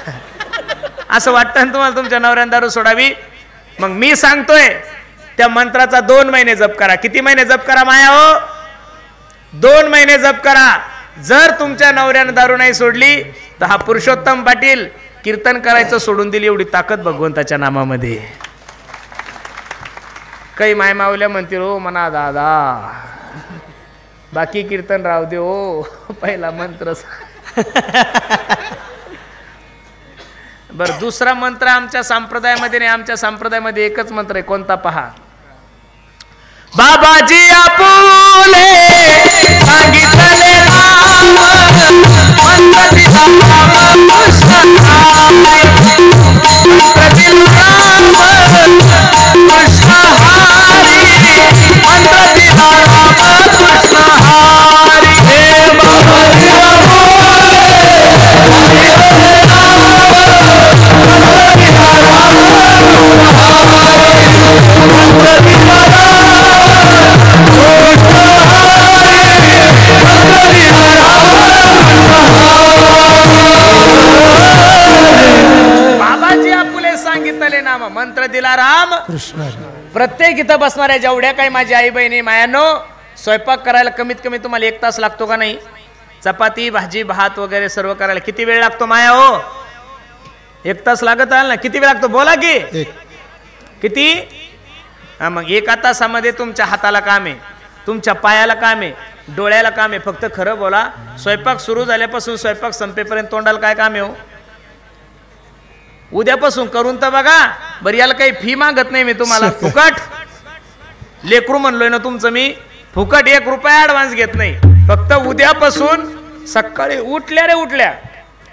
असं वाटतं ना तुम्हाला तुमच्या नवऱ्याने दारू सोडावी? मग मी सांगतोय त्या मंत्राचा 2 महिने जप करा. किती महिने जप करा माया हो? 2 महिने जप करा. जर तुमच्या नवऱ्याने दारू नाही सोडली तर हा पुरुषोत्तम पाटील कीर्तन करायचं सोडून दिली. एवढी ताकद भगवंताच्या नामामध्ये. काही माय मावल्या म्हणतील हो म्हणा दादा बाकी कीर्तन राहू दे हो, पहिला मंत्र. बर दुसरा मंत्र आमच्या संप्रदायामध्ये नाही. आमच्या संप्रदायामध्ये एकच मंत्र आहे. कोणता पहा. बाबाजी आपुले सांगितले नाम मंत्र दिला राम कृष्ण हारी. मंत्र दिला राम कृष्ण हारी. मंत्र दिला राम कृष्ण हारी. हे बाबाजी मंत्र दिला राम कृष्ण. प्रत्येक इथं बसणाऱ्या जेवढ्या काही माझी आई बहिणी मायानो, स्वयंपाक करायला कमीत कमी तुम्हाला 1 तास लागतो का नाही? चपाती भाजी भात वगैरे सर्व करायला किती वेळ लागतो माया हो? 1 तास लागत आहे ना. किती वेळ लागतो बोला की? किती? मग 1 तासामध्ये तुमच्या हाताला काम आहे, तुमच्या पायाला काम आहे, डोळ्याला काम आहे. फक्त खरं बोला. स्वयंपाक सुरू झाल्यापासून स्वयंपाक संपेपर्यंत तोंडाला काय काम आहे हो? उद्यापासून करून तर बघा. बरं याला काही फी मागत नाही मी तुम्हाला. फुकट लेकरू म्हणलोय ना तुमचं मी. फुकट 1 रुपया ऍडव्हान्स घेत नाही. फक्त उद्यापासून सकाळी उठल्या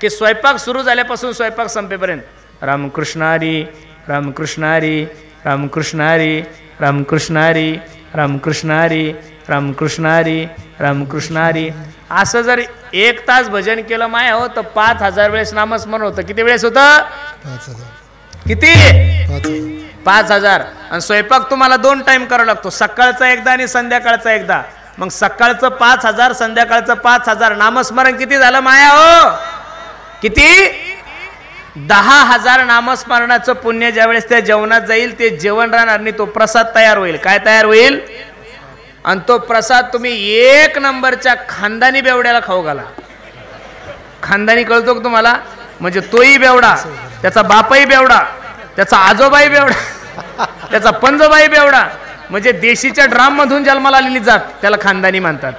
की स्वयंपाक सुरू झाल्यापासून स्वयंपाक संपेपर्यंत रामकृष्ण हरी, रामकृष्ण हरी, रामकृष्ण हरी, रामकृष्ण हरी, रामकृष्ण हरी, रामकृष्ण हरी, रामकृष्ण हरी, असं जर 1 तास भजन केलं माया हो तर 5000 वेळेस नामस्मरण होतं. किती वेळेस होतं? 5000. किती? 5000. आणि स्वयंपाक तुम्हाला 2 टाइम करावा लागतो, सकाळचा एकदा आणि संध्याकाळचा एकदा. मग सकाळचं 5000, संध्याकाळचं 5000. नामस्मरण किती झालं माया हो? किती? 10,000 नामस्मरणाचं पुण्य ज्यावेळेस त्या जेवणात जाईल ते जेवण राहणार नाही, तो प्रसाद तयार होईल. काय तयार होईल? आणि तो प्रसाद तुम्ही 1 नंबरच्या खानदानी बेवड्याला खाऊ घाला. खानदानी कळतो का तुम्हाला? म्हणजे तोही बेवडा, त्याचा बापही बेवडा, त्याचा आजोबाही बेवडा, त्याचा पंजोबाई बेवडा, म्हणजे देशीच्या ड्राम मधून जन्माला आलेली जात त्याला खानदानी म्हणतात.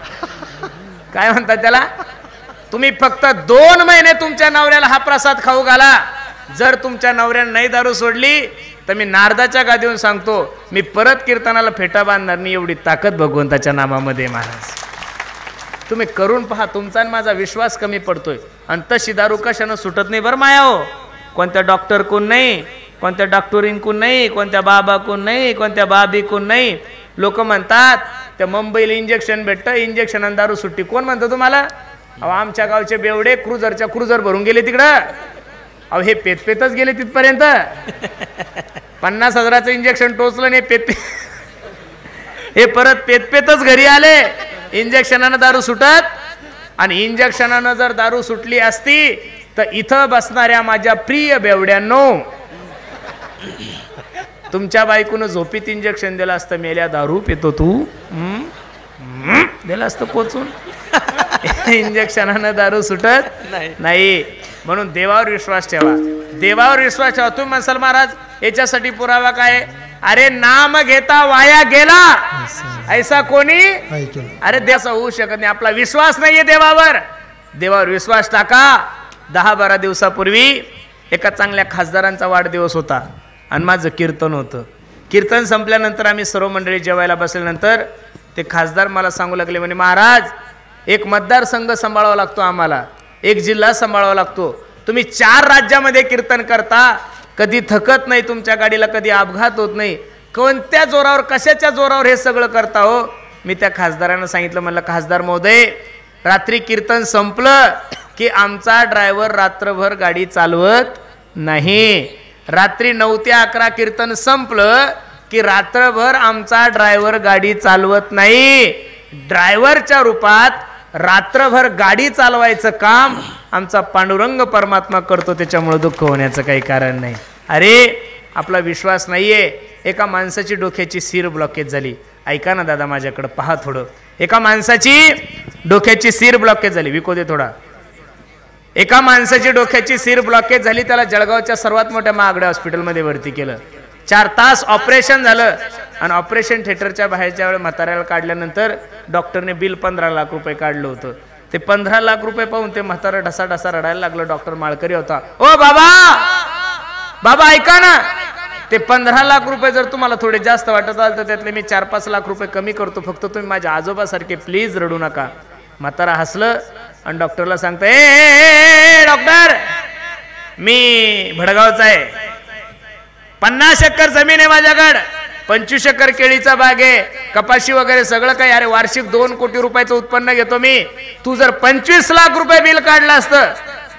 काय म्हणतात त्याला? तुम्ही फक्त 2 महिने तुमच्या नवऱ्याला हा प्रसाद खाऊ घाला. जर तुमच्या नवऱ्याने नाही दारू सोडली तर मी नारदाच्या गादीवरून सांगतो, मी परत कीर्तनाला फेटा बांधणार नाही. एवढी ताकद भगवंताच्या नामामध्ये महाराज. तुम्ही करून पहा, तुमचा आणि माझा विश्वास कमी पडतोय. आणि तशी दारू कशानं सुटत नाही बरं माया हो. कोणत्या डॉक्टर कोण नाही, कोणत्या डॉक्टरींकून नाही, कोणत्या बाबाकून नाही, कोणत्या बाबीकून नाही. लोक म्हणतात त्या मुंबईला इंजेक्शन भेटतं, इंजेक्शन आणि दारू सुट्टी. कोण म्हणतं तुम्हाला? अहो आमच्या गावचे बेवडे क्रुझर भरून गेले तिकडं. अहो हे पेतपेतच गेले तिथपर्यंत. 50,000चं इंजेक्शन टोचलं नाही, हे परत पेतपेतच घरी आले. इंजेक्शनानं दारू सुटत. आणि इंजेक्शनानं जर दारू सुटली असती तर इथं बसणाऱ्या माझ्या प्रिय बेवड्यांनो, तुमच्या बायकोनं झोपीत इंजेक्शन दिलं असतं, मेल्या दारू पितो तू, दिलं असतं पोचून. इंजेक्शनानं दारू सुटत नाही. म्हणून देवावर विश्वास ठेवा, देवावर विश्वास ठेवा. तुम्ही म्हणसाल महाराज याच्यासाठी पुरावा काय? अरे नाम घेता वाया गेला ऐसा कोणी? अरे देसा होऊ शकत नाही. आपला विश्वास नाहीये देवावर. देवावर विश्वास टाका. 10-12 दिवसापूर्वी एका चांगल्या खासदारांचा वाढदिवस होता आणि माझं कीर्तन होतं. कीर्तन संपल्यानंतर आम्ही सर्व मंडळी जेवायला बसल्यानंतर ते खासदार मला सांगू लागले, म्हणे महाराज एक मतदारसंघ सांभाळावा लागतो आम्हाला, एक जिल्हा सांभाळावा लागतो. तुम्ही 4 राज्यामध्ये कीर्तन करता, कधी थकत नाही तुमच्या गाडीला, कधी अपघात होत नाही. कोणत्या जोरावर, कशाच्या जोरावर हे सगळं करता हो? मी त्या खासदारांना सांगितलं, म्हणलं खासदार महोदय, रात्री कीर्तन संपलं की आमचा ड्रायव्हर रात्रभर गाडी चालवत नाही. रात्री 9 ते 11 कीर्तन संपलं की रात्रभर आमचा ड्रायव्हर गाडी चालवत नाही. ड्रायव्हरच्या रूपात रात्रभर गाडी चालवायचं काम आमचा पांडुरंग परमात्मा करतो, त्याच्यामुळे दुःख होण्याचं काही कारण नाही. अरे आपला विश्वास नाहीये. एका माणसाची डोक्याची सीर ब्लॉकेज झाली. ऐका ना दादा, माझ्याकडे पहा थोडं. एका माणसाची डोक्याची सीर ब्लॉकेज झाली. विको दे थोडा. एका माणसाची डोक्याची सीर ब्लॉकेज झाली. त्याला जळगावच्या सर्वात मोठ्या महागड्या हॉस्पिटलमध्ये भरती केलं. 4 तास ऑपरेशन झालं. आणि ऑपरेशन थिएटरच्या बाहेरच्या वेळेस म्हाताऱ्याला काढल्यानंतर डॉक्टरने बिल 15 लाख रुपये काढलं होतं. ते 15 लाख रुपये पाहून ते म्हातारा ढसा रडायला लागलं. डॉक्टर माळकरी होता. ओ बाबा ऐका ना, ते 15 लाख रुपये जर तुम्हाला थोडे जास्त वाटत असेल तर त्यातले मी 4-5 लाख रुपये कमी करतो, फक्त तुम्ही माझ्या आजोबासारखे प्लीज रडू नका. म्हातारा हसलं आणि डॉक्टरला सांगतो, ए डॉक्टर, मी भडगावचा आहे, 50 एकर जमीन आहे माझ्याकडे, 25 एकर केळीचा बाग आहे, कपाशी वगैरे सगळं काही. अरे वार्षिक 2 कोटी रुपयाचं उत्पन्न घेतो मी. तू जर 25 लाख रुपये बिल काढलं असतं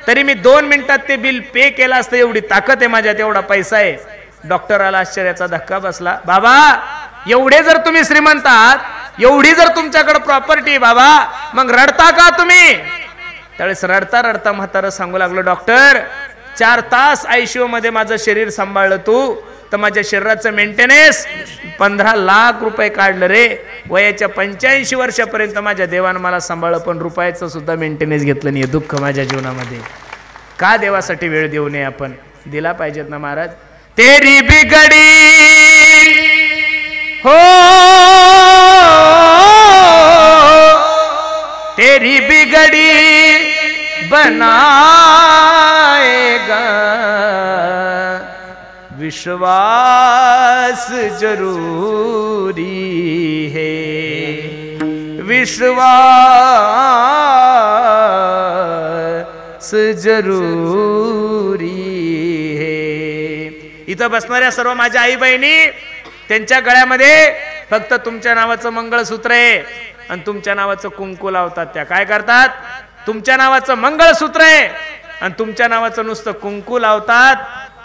तरी मी 2 मिनिटात ते बिल पे केलं असतं. एवढी ताकद आहे माझ्यात, एवढा पैसा आहे. डॉक्टराला आश्चर्याचा धक्का बसला. बाबा एवढे जर तुम्ही श्रीमंत आहात, एवढी जर तुमच्याकडे प्रॉपर्टी बाबा, मग रडता का तुम्ही? त्यावेळेस रडता रडता म्हातारं सांगू लागलं, डॉक्टर 4 तास आयसीयू मध्ये माझं शरीर सांभाळलं तू, तर माझ्या शरीराचं मेंटेनन्स 15 लाख रुपये काढलं रे. वयाच्या 85 वर्षापर्यंत माझ्या देवानं मला सांभाळलं, पण रुपयाचं सुद्धा मेंटेनन्स घेतलं नाही. दुःख माझ्या जीवनामध्ये. का देवासाठी वेळ देऊ नये आपण? दिला पाहिजेत ना महाराज. तेरी बिगडी हो, तेरी बिगड़ी बनाएगा, विश्वास जरूरी है. विश्वास जरूरी है। इथं बसणाऱ्या सर्व माझ्या आई बहिणी, त्यांच्या गळ्यामध्ये फक्त तुमच्या नावाचं मंगळसूत्र आहे आणि तुमच्या नावाचं कुंकू लावतात। त्या काय करतात? तुमच्या नावाचं मंगळसूत्र आहे आणि तुमच्या नावाचं नुसतं कुंकू लावतात,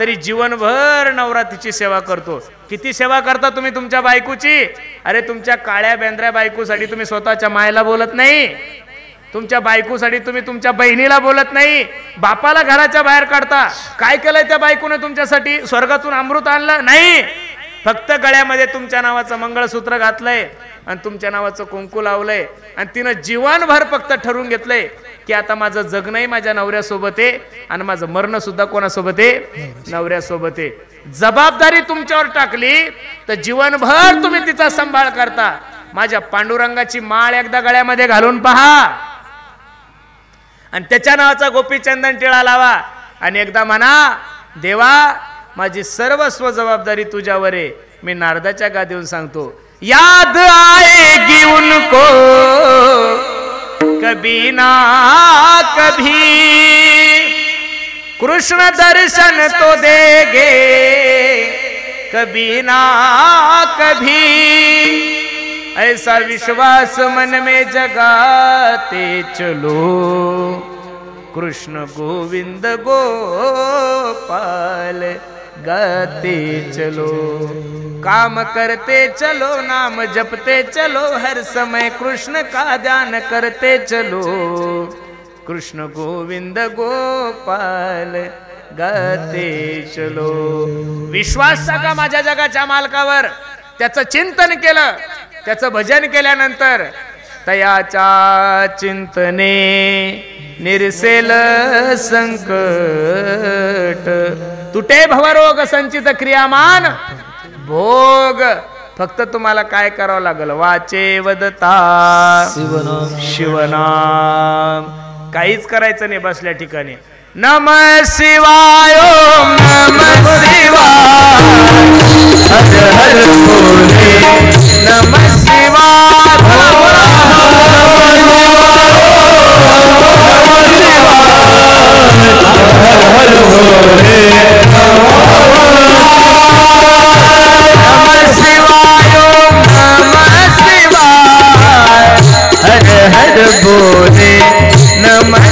तरी जीवनभर नवरा तिची सेवा करतो। किती सेवा करता तुम्ही तुमच्या बायकोची? अरे तुमच्या काळ्या बेंद्र्या बायकोसाठी तुम्ही स्वतःच्या मायला बोलत नाही, तुमच्या बायकोसाठी तुम्ही तुमच्या बहिणीला बोलत नाही, बापाला घराच्या बाहेर काढता। काय केलंय त्या बायकोने तुमच्यासाठी? स्वर्गातून अमृत आणलं नाही, फक्त गळ्यामध्ये तुमच्या नावाचं मंगळसूत्र घातलंय आणि तुमच्या नावाचं कुंकू लावलंय आणि तिनं जीवनभर फक्त ठरवून घेतलंय की आता माझं जगणंही माझ्या नवऱ्यासोबत आहे आणि माझं मरण सुद्धा कोणासोबत आहे? नवऱ्यासोबत आहे। जबाबदारी तुमच्यावर टाकली तर जीवनभर तुम्ही तिचा सांभाळ करता। माझ्या पांडुरंगाची माळ एकदा गळ्यामध्ये घालून पहा आणि त्याच्या नावाचा गोपीचंदन टिळा लावा आणि एकदा म्हणा, देवा माझी सर्वस्व जबाबदारी तुझ्यावर आहे। मी नारदाच्या गादीवर सांगतो, याद आएगी उनको कभी ना कभी, कृष्ण दर्शन तो देंगे कभी ना कभी, ऐसा विश्वास मन में जगाते चलो, कृष्ण गोविंद गोपाल गाते चलो, काम करते चलो, नाम जपते चलो, हर समय कृष्ण का ध्यान करते चलो, कृष्ण गोविंद गोपाल गाते चलो। विश्वास टाका माझ्या जगाच्या मालकावर, त्याचं चिंतन केलं, त्याचं भजन केल्यानंतर तयाच्या चिंतने निरसेल संकट, तुटे भवरोग संचित क्रियामान भोग। फक्त तुम्हाला काय करावं लागल? वाचे वदता शिवनाम, शिवनाम, काहीच करायचं नाही बसल्या ठिकाणी। नमः शिवाय, ओम नमः शिवाय, हर हर बोले नमः शिवाय, बोले नमः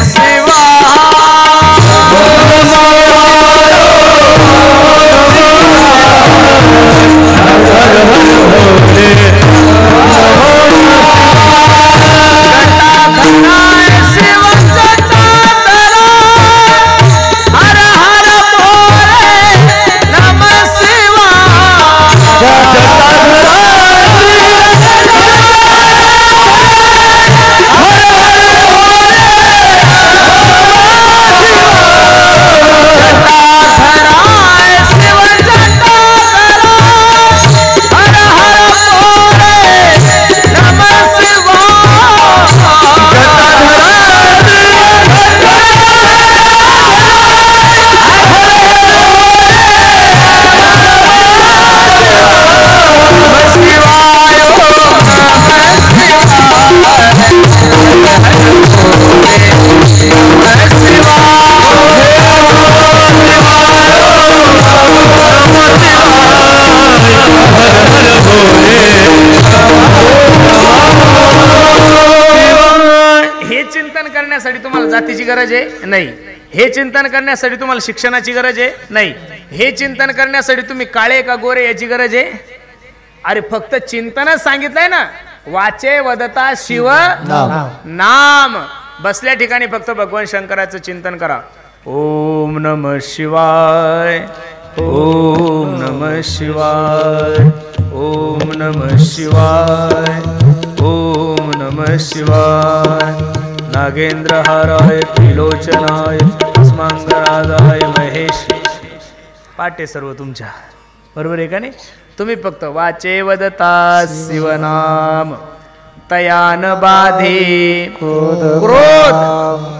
जातीची गरज आहे नाही, हे चिंतन करण्यासाठी तुम्हाला शिक्षणाची गरज आहे नाही, हे चिंतन करण्यासाठी तुम्ही काळे का गोरे याची गरज आहे? अरे फक्त चिंतनच सांगितलंय ना, वाचे वदता शिव नाम। बसल्या ठिकाणी फक्त भगवान शंकराचं चिंतन करा। ओम नमः शिवाय, ओम नमः शिवाय, ओम नमः शिवाय, ओम नमः शिवाय। नागेंद्र हाराय त्रिलोचनाय अस्मांगराजाय महेश। पाटे सर्व तुमच्या बरोबर आहे का नाही? तुम्ही फक्त वाचे वदता शिवनाम, तयान बाधे क्रोध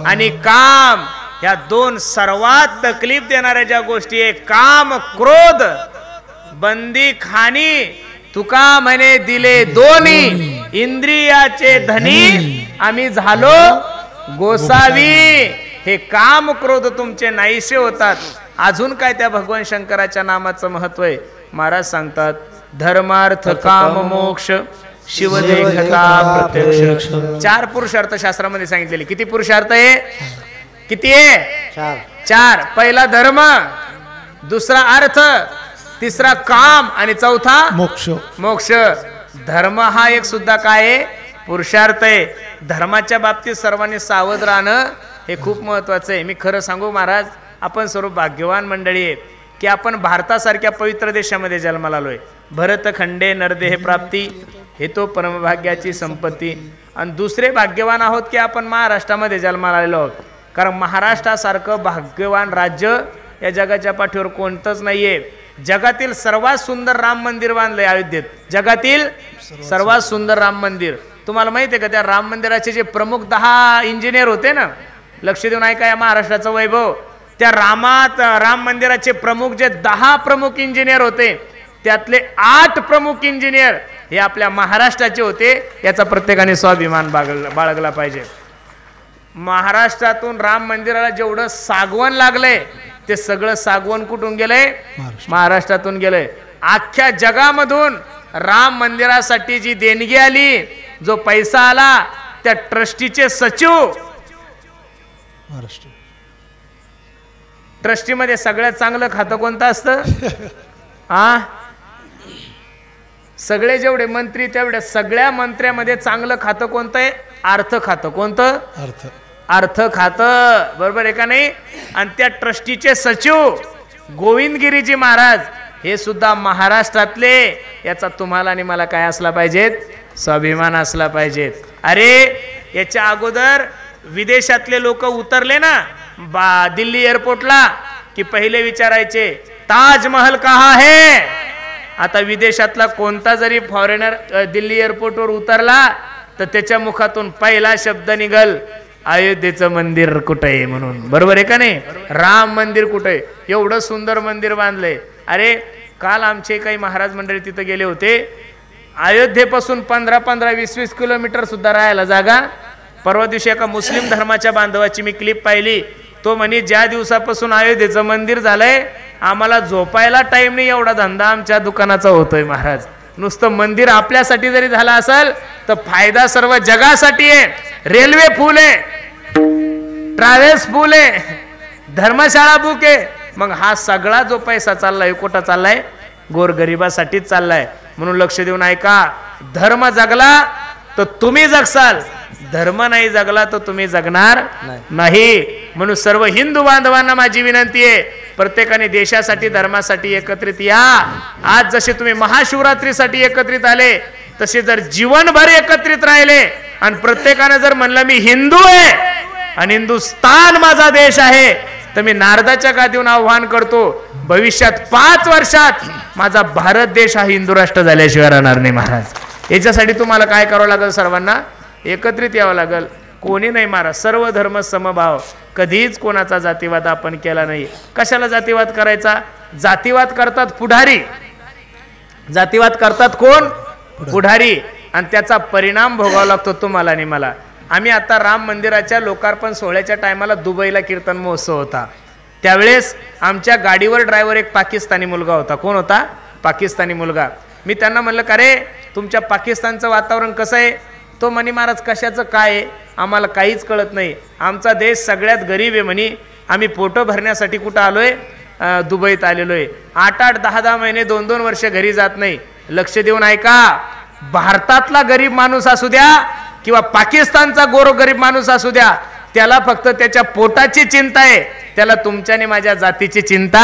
आणि काम, या दोन सर्वात तकलीफ देणाऱ्या ज्या गोष्टी आहे, काम क्रोध, बंदी खाणी तुका म्हणे दिले दोन्ही, इंद्रियाचे धनी आम्ही झालो गोसावी. हे काम क्रोध तुमचे नाहीसे होतात. अजून काय त्या भगवान शंकराच्या नामाचं महत्व आहे. महाराज सांगतात धर्मार्थ काम मोक्ष शिवदेखता प्रत्यक्ष. 4 पुरुषार्थ शास्त्रामध्ये सांगितलेले. किती पुरुषार्थ आहे? किती आहे? 4. पहिला धर्म, दुसरा अर्थ, तिसरा काम आणि चौथा मोक्ष. मोक्ष. धर्म हा एक सुद्धा काय आहे? पुरुषार्थ आहे. धर्माच्या बाबतीत सर्वांनी सावध राहणं हे खूप महत्वाचं आहे. मी खरं सांगू महाराज, आपण सर्व भाग्यवान मंडळी आहे की आपण भारतासारख्या पवित्र देशामध्ये जन्माला आलोय. भरतखंडे नरदेह प्राप्ती हे तो परमभाग्याची संपत्ती. आणि दुसरे भाग्यवान आहोत की आपण महाराष्ट्रामध्ये जन्माला आलेलो आहोत. कारण महाराष्ट्रासारखं भाग्यवान राज्य या जगाच्या पाठीवर कोणतंच नाहीये. जगातील सर्वात सुंदर राम मंदिर बांधलंय अयोध्येत. जगातील सर्वात सुंदर राम मंदिर. तुम्हाला माहिती आहे का त्या राम मंदिराचे जे प्रमुख 10 इंजिनियर होते ना, लक्ष देऊन ऐका या महाराष्ट्राचं वैभव. त्या राम मंदिराचे प्रमुख जे 10 प्रमुख इंजिनियर होते त्यातले 8 प्रमुख इंजिनियर हे आपल्या महाराष्ट्राचे होते. याचा प्रत्येकाने स्वाभिमान बाळगला पाहिजे. महाराष्ट्रातून राम मंदिराला जेवढं सागवण लागलंय ते सगळं सागवण कुठून गेलंय? महाराष्ट्रातून गेलंय. अख्ख्या जगामधून राम मंदिरासाठी जी देणगी आली, जो पैसा आला, त्या ट्रस्टीचे सचिव महाराष्ट्र. ट्रस्टीमध्ये सगळ्यात चांगलं खातं कोणतं असतं? सगळे जेवढे मंत्री तेवढ्या सगळ्या मंत्र्यामध्ये चांगलं खातं कोणतं आहे? अर्थ खातं. कोणतं? अर्थ खातं. बरोबर आहे का नाही? आणि त्या ट्रस्टीचे सचिव गोविंदगिरीजी महाराज हे सुद्धा महाराष्ट्रातले. याचा तुम्हाला आणि मला काय असला पाहिजेत? स्वाभिमान असला पाहिजेत. अरे याच्या अगोदर विदेशातले लोक उतरले ना दिल्ली एअरपोर्टला की पहिले विचारायचे ताजमहल कहा है. आता विदेशातला कोणता जरी फॉरेनर दिल्ली एअरपोर्टवर उतरला तर त्याच्या मुखातून पहिला शब्द निघल अयोध्येचं मंदिर कुठे आहे म्हणून. बरोबर आहे का नाही? राम मंदिर कुठे आहे? एवढं सुंदर मंदिर बांधलंय. अरे काल आमचे काही महाराज मंडळी तिथे गेले होते. अयोध्येपासून 15-20 किलोमीटर सुद्धा राहायला जागा. परवा दिवशी एका मुस्लिम धर्माच्या बांधवाची मी क्लिप पाहिली. तो म्हणे ज्या दिवसापासून अयोध्येचं मंदिर झालंय आम्हाला झोपायला टाइम नाही, एवढा धंदा आमच्या दुकानाचा होतोय. महाराज नुसतं मंदिर आपल्यासाठी जरी झालं असेल तर फायदा सर्व जगासाठी आहे. रेल्वे फुल आहे, ट्रॅव्हल्स फुल आहे, धर्मशाळा बुक आहे. मग हा सगळा जो पैसा चाललाय कुठं चाललाय? गोरगरिबासाठीच चाललाय. म्हणून लक्ष देऊन ऐका. धर्म जगला तर तुम्ही जगसाल, धर्म नाही जगला तर तुम्ही जगणार नाही. म्हणून सर्व हिंदू बांधवांना माझी विनंती आहे, प्रत्येकाने देशासाठी धर्मासाठी एकत्रित या. आज जसे तुम्ही महाशिवरात्रीसाठी एकत्रित आले तसे जर जीवनभर एकत्रित राहिले आणि प्रत्येकाने जर म्हणलं मी हिंदू आहे आणि हिंदुस्तान माझा देश आहे तर मी नारदाच्या गादीवरून आव्हान करतो भविष्यात 5 वर्षात माझा भारत देश हा हिंदू राष्ट्र झाल्याशिवाय राहणार नाही. महाराज याच्यासाठी तुम्हाला काय करावं लागेल? सर्वांना एकत्रित यावं लागेल. कोणी नाही महाराज, सर्व धर्म समभाव. कधीच कोणाचा जातीवाद आपण केला नाही. कशाला जातीवाद करायचा? जातीवाद करतात पुढारी. जातीवाद करतात कोण? पुढारी. आणि त्याचा परिणाम भोगावा लागतो तुम्हाला आणि मला. आम्ही आता राम मंदिराच्या लोकार्पण सोहळ्याच्या टायमाला दुबईला कीर्तन महोत्सव होता. त्यावेळेस आमच्या गाडीवर ड्रायव्हर एक पाकिस्तानी मुलगा होता. कोण होता? पाकिस्तानी मुलगा. मी त्यांना म्हणलं का रे तुमच्या पाकिस्तानचं वातावरण कसं आहे? तो म्हणे महाराज कशाचं काय आहे आम्हाला काहीच कळत नाही. आमचा देश सगळ्यात गरीब आहे म्हणे. आम्ही पोटं भरण्यासाठी कुठं आलोय? दुबईत आलेलो आहे. 8-8, 10-10 महिने 2-2 वर्ष घरी जात नाही. लक्ष देऊन ऐका. भारतातला गरीब माणूस असू द्या किंवा पाकिस्तानचा गरीब माणूस असू द्या, त्याला फक्त त्याच्या पोटाची चिंता आहे. त्याला तुमच्या आणि माझ्या जातीची चिंता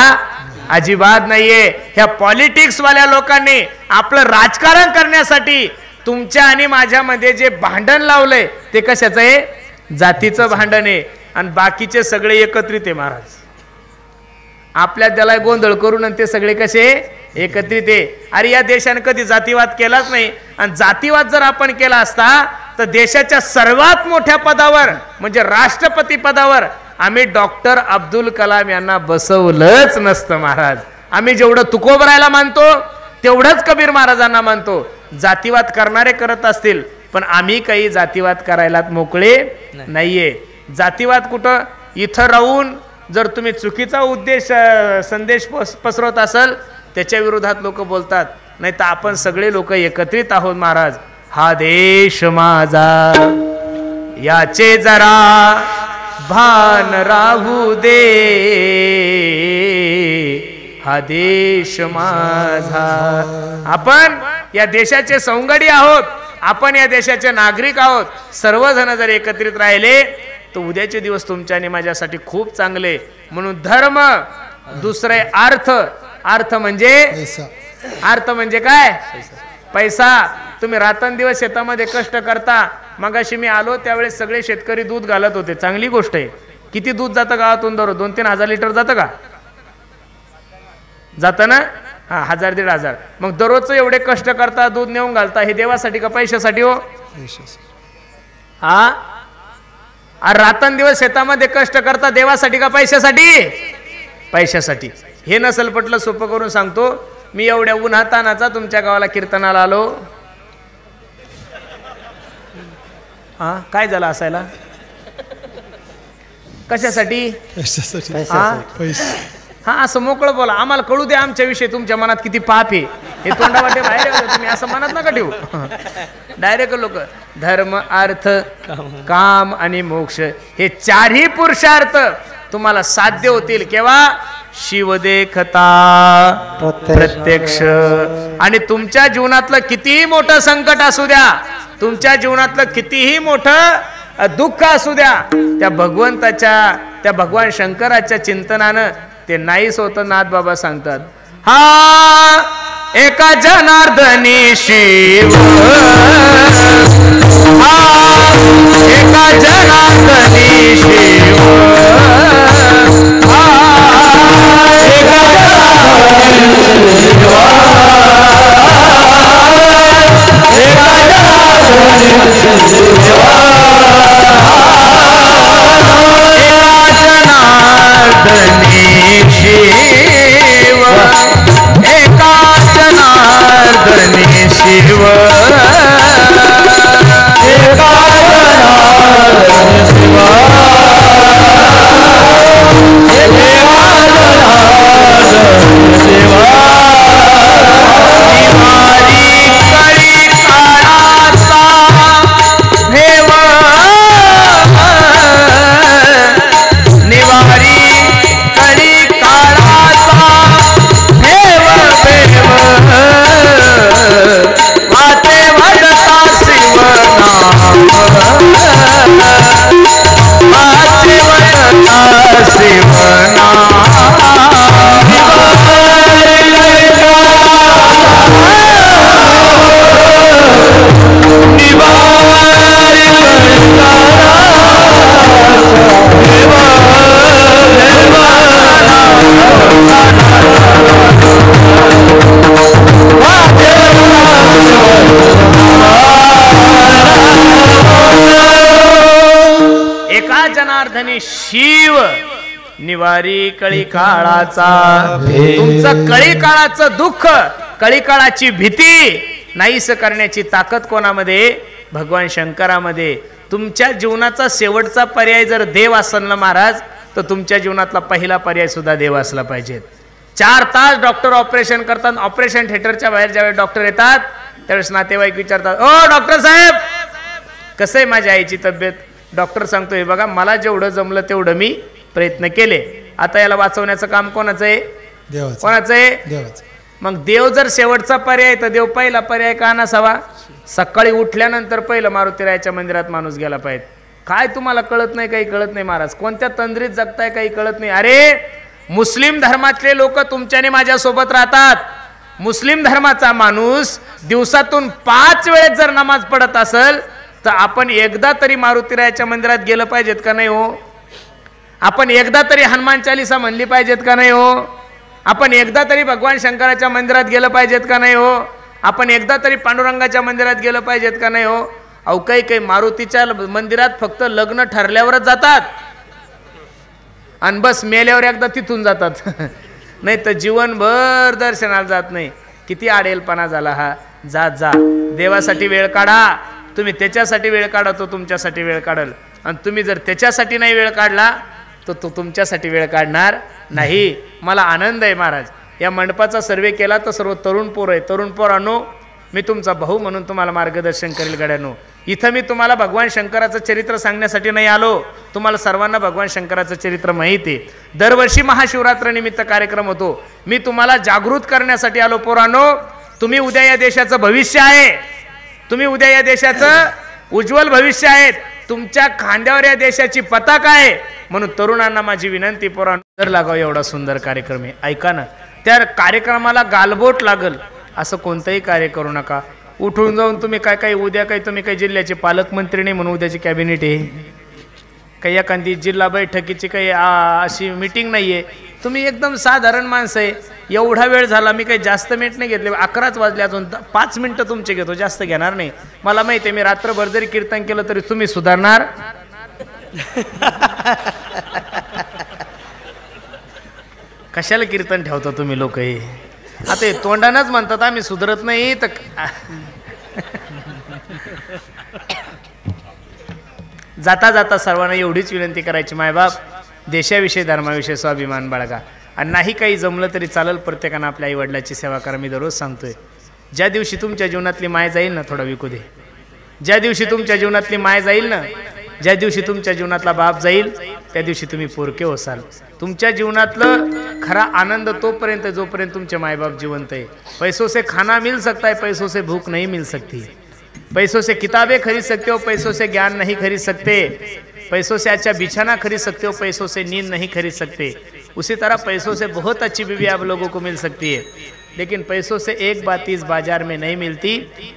अजिबात नाहीये. ह्या पॉलिटिक्स वाल्या लोकांनी आपलं राजकारण करण्यासाठी तुमच्या आणि माझ्यामध्ये जे भांडण लावलंय ते कशाचं आहे? जातीचं भांडण आहे. आणि बाकीचे सगळे एकत्रित आहे. महाराज आपल्या त्याला गोंधळ करून आणि ते सगळे कसे एकत्रित आहे. अरे या देशाने कधी जातीवाद केलाच नाही. आणि जातीवाद जर आपण केला असता तर देशाच्या सर्वात मोठ्या पदावर म्हणजे राष्ट्रपती पदावर आम्ही डॉक्टर अब्दुल कलाम यांना बसवलंच नसतं. महाराज आम्ही जेवढं तुकोबरायला मानतो तेवढंच कबीर महाराजांना मानतो. जातीवाद करणारे करत असतील, पण आम्ही काही जातीवाद करायला मोकळे नाहीये. जातीवाद कुठं? इथं राहून जर तुम्ही चुकीचा उद्देश संदेश पसरवत असाल त्याच्या विरोधात लोक बोलतात. नाही तर आपण सगळे लोक एकत्रित आहोत महाराज. हा देश माझा याचे जरा भान राहू दे, हा देश माझा. आपण या देशाचे सौंगडी आहोत, आपण या देशाचे नागरिक आहोत. सर्वजण जर एकत्रित राहिले तर उद्याचे दिवस तुमच्या आणि माझ्यासाठी खूप चांगले. म्हणून धर्म, दुसरे अर्थ. अर्थ म्हणजे अर्थ म्हणजे काय? पैसा. तुम्ही रात्रंदिवस शेतामध्ये कष्ट करता. मगाशी मी आलो त्यावेळेस सगळे शेतकरी दूध घालत होते, चांगली गोष्ट आहे. किती दूध जातं गावातून दररोज? 2-3 हजार लिटर जातं का? जातं ना? हा, 1000-1500. मग दररोजचं एवढे कष्ट करता, दूध नेऊन घालता, हे देवासाठी का पैशासाठी हो? हा, रात्रंदिवस शेतामध्ये कष्ट करता देवासाठी का पैशासाठी? पैशासाठी. हे नसल पटलं सोपं करून सांगतो. मी एवढ्या उन्हातानाचा तुमच्या गावाला कीर्तनाला आलो. हा, काय झालं असायला? कशासाठी? हा, असं मोकळं बोला. आम्हाला कळू दे आमच्याविषयी तुमच्या मनात किती पाप आहे. हे तोंडावाटे बाहेर येऊ दे. तुम्ही असं मनात नका ठेवू. डायरेक्ट लोक धर्म, अर्थ, काम आणि मोक्ष हे चारही पुरुषार्थ तुम्हाला साध्य होतील केव्हा? शिव देखता प्रत्यक्ष. आणि तुमच्या जीवनातलं कितीही मोठं संकट असू द्या, तुमच्या जीवनातलं कितीही मोठं दुःख असू द्या, त्या भगवंताच्या, त्या भगवान शंकराच्या चिंतनानं ते नाहीच होतं. नाथबाबा सांगतात, हा एका जनार्दनी शिव, हा एका जनार्दनी शिव, हा एका जनार्दनी शिव, एका जनार्दनी शिव, जनार्दनी शिव, एका जनार्दनी शिव, एका जनार्दनी शिव, एका जनार्दनी शिव. निवारी कळी काळाचा भेव, निवारी जनार्दनी शिव, निवारी कळी काळाचा. तुमचं कळी काळाचं दुःख, कळी काळाची भीती नाहीस करण्याची ताकद कोणामध्ये? भगवान शंकरामध्ये. तुमच्या जीवनाचा शेवटचा पर्याय जर देव असेल ना महाराज, तर तुमच्या जीवनातला पहिला पर्याय सुद्धा देव असला पाहिजे. 4 तास डॉक्टर ऑपरेशन करतात. ऑपरेशन थिएटरच्या बाहेर ज्यावेळेस डॉक्टर येतात त्यावेळेस नातेवाईक विचारतात, ओ डॉक्टर साहेब कसं आहे माझ्या आईची तब्येत? डॉक्टर सांगतो, हे बघा मला जेवढं जमलं तेवढं मी प्रयत्न केले. आता याला वाचवण्याचं काम कोणाचं आहे? देवाचं. कोणाचं आहे? देवाचं. मग देव जर शेवटचा पर्याय तर देव पहिला पर्याय का नसावा? सकाळी उठल्यानंतर पहिलं मारुतीरायाच्या मंदिरात माणूस गेला पाहिजे. काय तुम्हाला कळत नाही? काही कळत नाही महाराज. कोणत्या तंद्रीत जगताय काही कळत नाही. अरे मुस्लिम धर्मातले लोक तुमच्याने माझ्यासोबत राहतात. मुस्लिम धर्माचा माणूस दिवसातून 5 वेळेस जर नमाज पडत असेल तर आपण एकदा तरी मारुतीरायाच्या मंदिरात गेलं पाहिजेत का नाही हो? आपण एकदा तरी हनुमान चालीसा म्हणली पाहिजेत का नाही हो? आपण एकदा तरी भगवान शंकराच्या मंदिरात गेलं पाहिजेत का नाही हो? आपण एकदा तरी पांडुरंगाच्या मंदिरात गेलं पाहिजेत का नाही हो? अहो काही काही मारुतीच्या मंदिरात फक्त लग्न ठरल्यावरच जातात आणि बस मेल्यावर एकदा तिथून जातात. नाही तर जीवनभर दर्शनाला जात नाही. किती आडेलपणा झाला हा. जा जा देवासाठी वेळ काढा. तुम्ही त्याच्यासाठी वेळ काढा, तो तुमच्यासाठी वेळ काढल. आणि तुम्ही जर त्याच्यासाठी नाही वेळ काढला तर तो तुमच्यासाठी वेळ काढणार नाही. मला आनंद आहे महाराज, या मंडपाचा सर्वे केला तर सर्व तरुण पोर आहे. तरुण पोरांनो, मी तुमचा भाऊ म्हणून तुम्हाला मार्गदर्शन करेल गड्यानो. इथं मी तुम्हाला भगवान शंकराचं चरित्र सांगण्यासाठी नाही आलो. तुम्हाला सर्वांना भगवान शंकराचं चरित्र माहिती आहे. दरवर्षी महाशिवरात्रीनिमित्त कार्यक्रम होतो. मी तुम्हाला जागृत करण्यासाठी आलो. पोरांनो, तुम्ही उद्या या देशाचं भविष्य आहे. तुम्ही उद्या या देशाचं उज्ज्वल भविष्य आहेत. तुमच्या खांद्यावर या देशाची पताका आहे. म्हणून तरुणांना माझी विनंती, पोरांनो, तर लागाव एवढा सुंदर कार्यक्रम आहे. ऐका ना, त्या कार्यक्रमाला गालबोट लागल असं कोणताही कार्य करू नका. उठून जाऊन तुम्ही काय उद्या तुम्ही काही जिल्ह्याचे पालकमंत्री नाही म्हणून उद्याची कॅबिनेट आहे, काही एखादी जिल्हा बैठकीची काही अशी मीटिंग नाही आहे. तुम्ही एकदम साधारण माणसं आहे. एवढा वेळ झाला, मी काही जास्त मिनिट नाही घेतले. 11च वाजले, अजून 5 मिनिटं तुमचे घेतो, जास्त घेणार नाही. मला माहिती आहे, मी रात्रभर जरी कीर्तन केलं तरी तुम्ही सुधारणार कशाला कीर्तन ठेवता तुम्ही लोक. हे आता हे तोंडानंच म्हणतात आम्ही सुधरत नाही तर जाता जाता सर्वांना एवढीच विनंती करायची, मायबाप देशाविषयी धर्माविषयी स्वाभिमान बाळगा. आणि नाही काही जमलं तरी चालेल, प्रत्येकानं आपल्या आई वडिलाची सेवा करा. मी दररोज सांगतोय, ज्या दिवशी तुमच्या जीवनातली माय जाईल ना, थोडा विकू दे, ज्या दिवशी तुमच्या जीवनातली माय जाईल ना, ज्या दिवशी तुमच्या जीवनातला बाप जाईल, त्या दिवशी तुम्ही पोरके होसाल. तुमच्या जीवनातलं खरा आनंद तोपर्यंत जोपर्यंत तुमचे मायबाप जिवंत आहे. पैसों से खाना मिल सकता है, पैसों से भूख नहीं मिल सकती. पैसों से किताबें खरीद सकते हो, पैसों से ज्ञान नहीं खरीद सकते. पैसों से अच्छा बिछाना खरीद सकते हो, पैसों से नींद नहीं खरीद सकते. उसी तरह पैसों से बहुत अच्छी बीवी आप लोगों को मिल सकती है, लेकिन पैसों से एक बात इस बाजार में नहीं मिलती,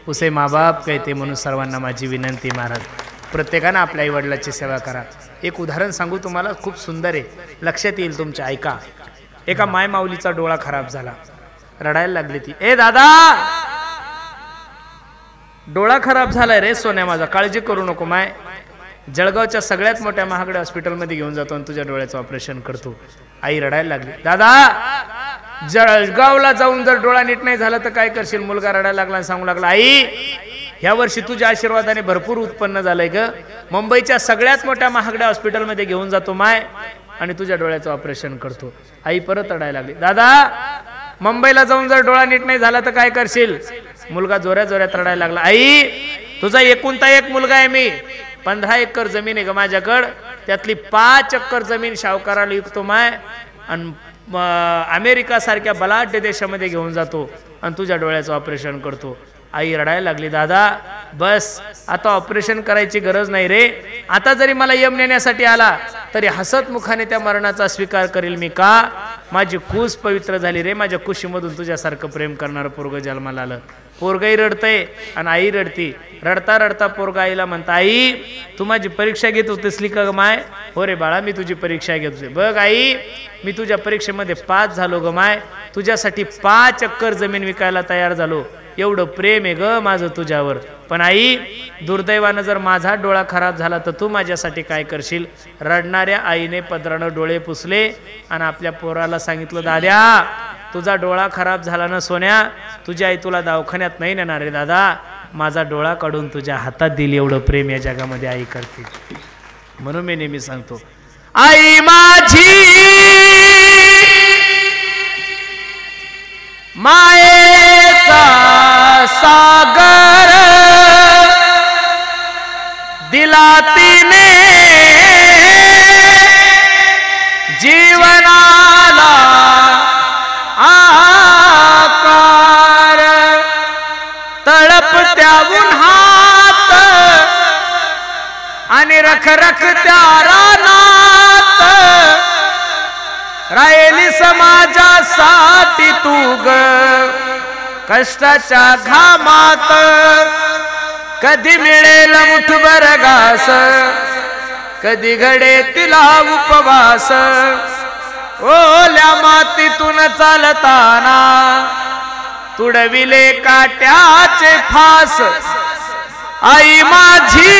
उसे माँ बाप कहते. म्हणून सर्वांना माझी विनंती, महाराज प्रत्येकानं आपल्या आई वडिलाची सेवा करा. एक उदाहरण सांगू तुम्हाला, खूप सुंदर आहे, लक्षात येईल तुमच्या. ऐका, एका माय माऊलीचा डोळा खराब झाला, रडायला लागली ती. ए दादा, डोळा खराब झालाय रे सोन्या माझा, काळजी करू नको माय. जळगावच्या सगळ्यात मोठ्या महागड्या हॉस्पिटलमध्ये घेऊन जातो आणि तुझ्या डोळ्याचं ऑपरेशन करतो. आई रडायला लागली. दादा, जळगावला जाऊन जर डोळा नीट नाही झाला तर काय करशील? मुलगा रडायला लागला आणि सांगू लागला, आई ह्या वर्षी तुझ्या आशीर्वादाने भरपूर उत्पन्न झालंय ग. मुंबईच्या सगळ्यात मोठ्या महागड्या हॉस्पिटलमध्ये घेऊन जातो माय आणि तुझ्या डोळ्याचं ऑपरेशन करतो. आई परत रडायला लागली. दादा, मुंबईला जाऊन जर डोळा नीट नाही झाला तर काय करशील? मुलगा जोऱ्या जोऱ्यात रडायला लागला. आई, तुझा एकुलता एक मुलगा आहे मी, 15 एकर जमीन आहे ग माझ्याकडं, त्यातली 5 एकर जमीन शाहूकाराला विकतो माय आणि अमेरिका सारख्या बलाढ्य देशामध्ये घेऊन जातो आणि तुझ्या डोळ्याचं ऑपरेशन करतो. आई रडायला लागली. दादा बस, आता ऑपरेशन करायची गरज नाही रे. आता जरी मला यम नेण्यासाठी आला तरी हसत मुखाने त्या मरणाचा स्वीकार करेल मी. का? माझी कुस पवित्र झाली रे. माझ्या कुशीमधून तुझ्यासारखं प्रेम करणारं पोरग जन्माला आलं. पोरगाई रडतय आणि आई रडती. रडता रडता पोरगा आईला म्हणता, आई तू माझी परीक्षा घेत होतीस का ग माय? हो रे बाळा, मी तुझी परीक्षा घेत होते. बघ आई, मी तुझ्या परीक्षेमध्ये पास झालो ग माय. तुझ्यासाठी 5 एकर जमीन विकायला तयार झालो. एवढं प्रेम आहे ग माझं तुझ्यावर. पण आई, दुर्दैवानं जर माझा डोळा खराब झाला तर तू माझ्यासाठी काय करशील? रडणाऱ्या आईने पदरानं डोळे पुसले आणि आपल्या पोराला सांगितलं, दाद्या तुझा डोळा खराब झाला ना सोन्या, तुझी आई तुला दवाखान्यात नाही नेणार रे दादा. माझा डोळा काढून तुझ्या हातात दिली. एवढं प्रेम या जगामध्ये आई करते. म्हणून मी नेहमी सांगतो, आई माझी मायेचा सागर दिला तिने जीवनाला आकार. तळपत्या उन्हात आणि रखरखत्या रानात राहिली समाजासाठी तू ग. कष्टाच्या घामात कधी मिळेल मुठभर घास, कधी घडे तिला उपवास. ओल्या मातीतून चालताना तुडविले काट्याचे फास. आई माझी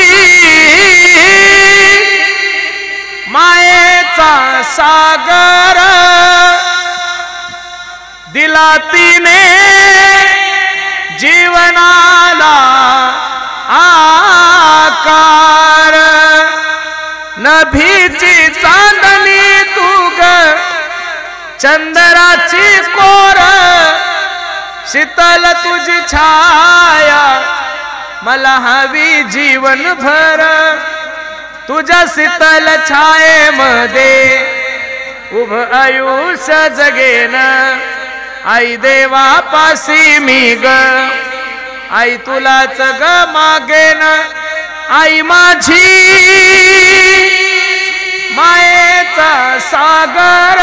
मायेचा सागर दिला तिने जीवनाला चंद्राची कोर शीतल तुझी छाया मला हवी जीवन भर तुझ्या शीतल छायेमध्ये उभ आयुष्य जगेन आई देवा पासी मी ग आई तुलाच ग मागेन आई माझी मायेचा सागर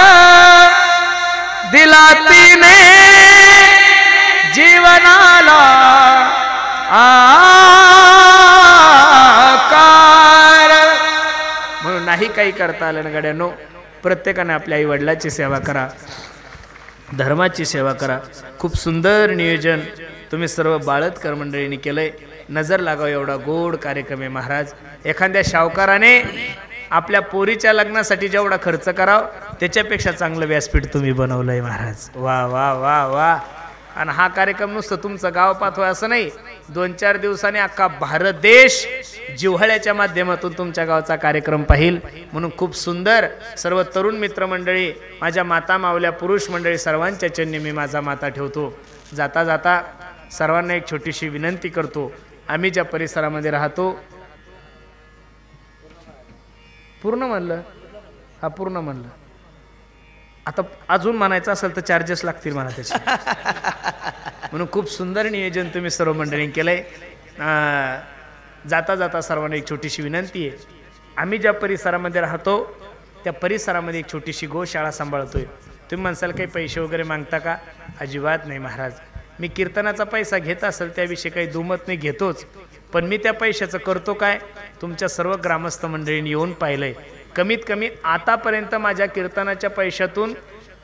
दिला तिने जीवनाला आकार म्हणून नाही काही करता आलं ना गड्यानो. प्रत्येकाने आपल्या आई वडिलाची सेवा करा, धर्माची सेवा करा. खूप सुंदर नियोजन तुम्ही सर्व बाळतकर मंडळींनी केलंय. नजर लागाव एवढा गोड कार्यक्रम आहे महाराज. एखाद्या शावकाराने आपल्या पोरीच्या लग्नासाठी जेवढा खर्च करावा त्याच्यापेक्षा चांगलं व्यासपीठ तुम्ही बनवलंय महाराज. वा वा वा वा. आणि हा कार्यक्रम नुसतं तुमचं गाव पाहतोय असं नाही, 2-4 दिवसांनी अख्खा भारत देश जिव्हाळ्याच्या माध्यमातून तुमच्या गावचा कार्यक्रम पाहिल. म्हणून खूप सुंदर. सर्व तरुण मित्रमंडळी, माझ्या माता मावल्या, पुरुष मंडळी, सर्वांच्या चरणी मी माझा माता ठेवतो. जाता जाता सर्वांना एक छोटीशी विनंती करतो. आम्ही ज्या परिसरामध्ये राहतो, पूर्ण म्हणलं, हा पूर्ण म्हणलं, आता अजून म्हणायचं असेल तर चार्जेस लागतील मला त्याचे. म्हणून खूप सुंदर नियोजन तुम्ही सर्व मंडळींनी केलंय. जाता जाता सर्वांना एक छोटीशी विनंती आहे. आम्ही ज्या परिसरामध्ये राहतो त्या परिसरामध्ये एक छोटीशी गोशाळा सांभाळतोय. तुम्ही म्हणसाल काही पैसे वगैरे मागता का? अजिबात नाही महाराज. मी कीर्तनाचा पैसा घेत असेल त्याविषयी काही दुमत नाही, घेतोच. पण मी त्या पैशाचं करतो काय? तुमच्या सर्व ग्रामस्थ मंडळींनी येऊन पाहिलंय. कमीत कमी आतापर्यंत माझ्या कीर्तनाच्या पैशातून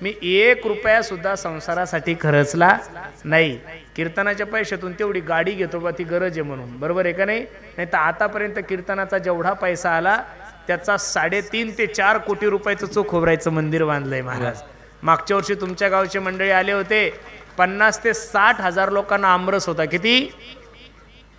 मी 1 रुपया सुद्धा संसारासाठी खर्चला नाही. कीर्तनाच्या पैशातून तेवढी गाडी घेतो बा, ती गरज आहे म्हणून, बरोबर आहे का नाही? नाही तर आतापर्यंत कीर्तनाचा जेवढा पैसा आला त्याचा 3.5 ते 4 कोटी रुपयाचं चोख खोबरायचं मंदिर बांधलंय महाराज. मागच्या वर्षी तुमच्या गावचे मंडळी आले होते. 50 ते 60 हजार लोकांना आमरस होता. किती?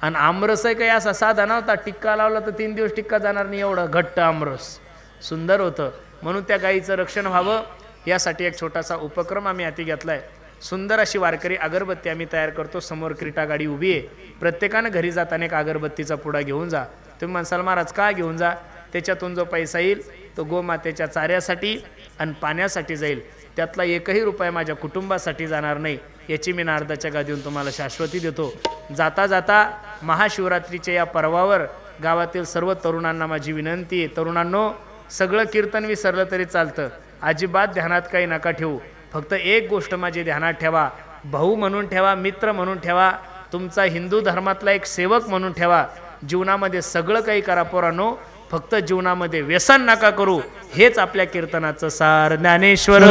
आणि आमरस काही असा साधा नव्हता, टिक्का लावला तर 3 दिवस टिक्का जाणार नाही, एवढं घट्ट आमरस. सुंदर होतं. म्हणून त्या गाईचं रक्षण व्हावं यासाठी एक छोटासा उपक्रम आम्ही हाती घेतलाय. सुंदर अशी वारकरी अगरबत्ती आम्ही तयार करतो. समोर क्रीटा गाडी उभी आहे. प्रत्येकानं घरी जाताना एक अगरबत्तीचा पुडा घेऊन जा. तुम्ही म्हणसाल महाराज का घेऊन जा? त्याच्यातून जो पैसा येईल तो गोमातेच्या चाऱ्यासाठी आणि पाण्यासाठी जाईल. त्यातला 1ही रुपया माझ्या कुटुंबासाठी जाणार नाही, याची मी नारदाच्या गादीवरून तुम्हाला शाश्वती देतो. जाता जाता महाशिवरात्रीच्या या पर्वावर गावातील सर्व तरुणांना माझी विनंती आहे. तरुणांनो, सगळं कीर्तन विसरलं तरी चालतं, अजिबात ध्यानात काही नका ठेवू. फक्त एक गोष्ट माझी ध्यानात ठेवा, भाऊ म्हणून ठेवा, मित्र म्हणून ठेवा, तुमचा हिंदू धर्मातला एक सेवक म्हणून ठेवा. जीवनामध्ये सगळं काही करा पोरांनो, फक्त जीवनामध्ये व्यसन नका करू. हेच आपल्या कीर्तनाचं सार. ज्ञानेश्वर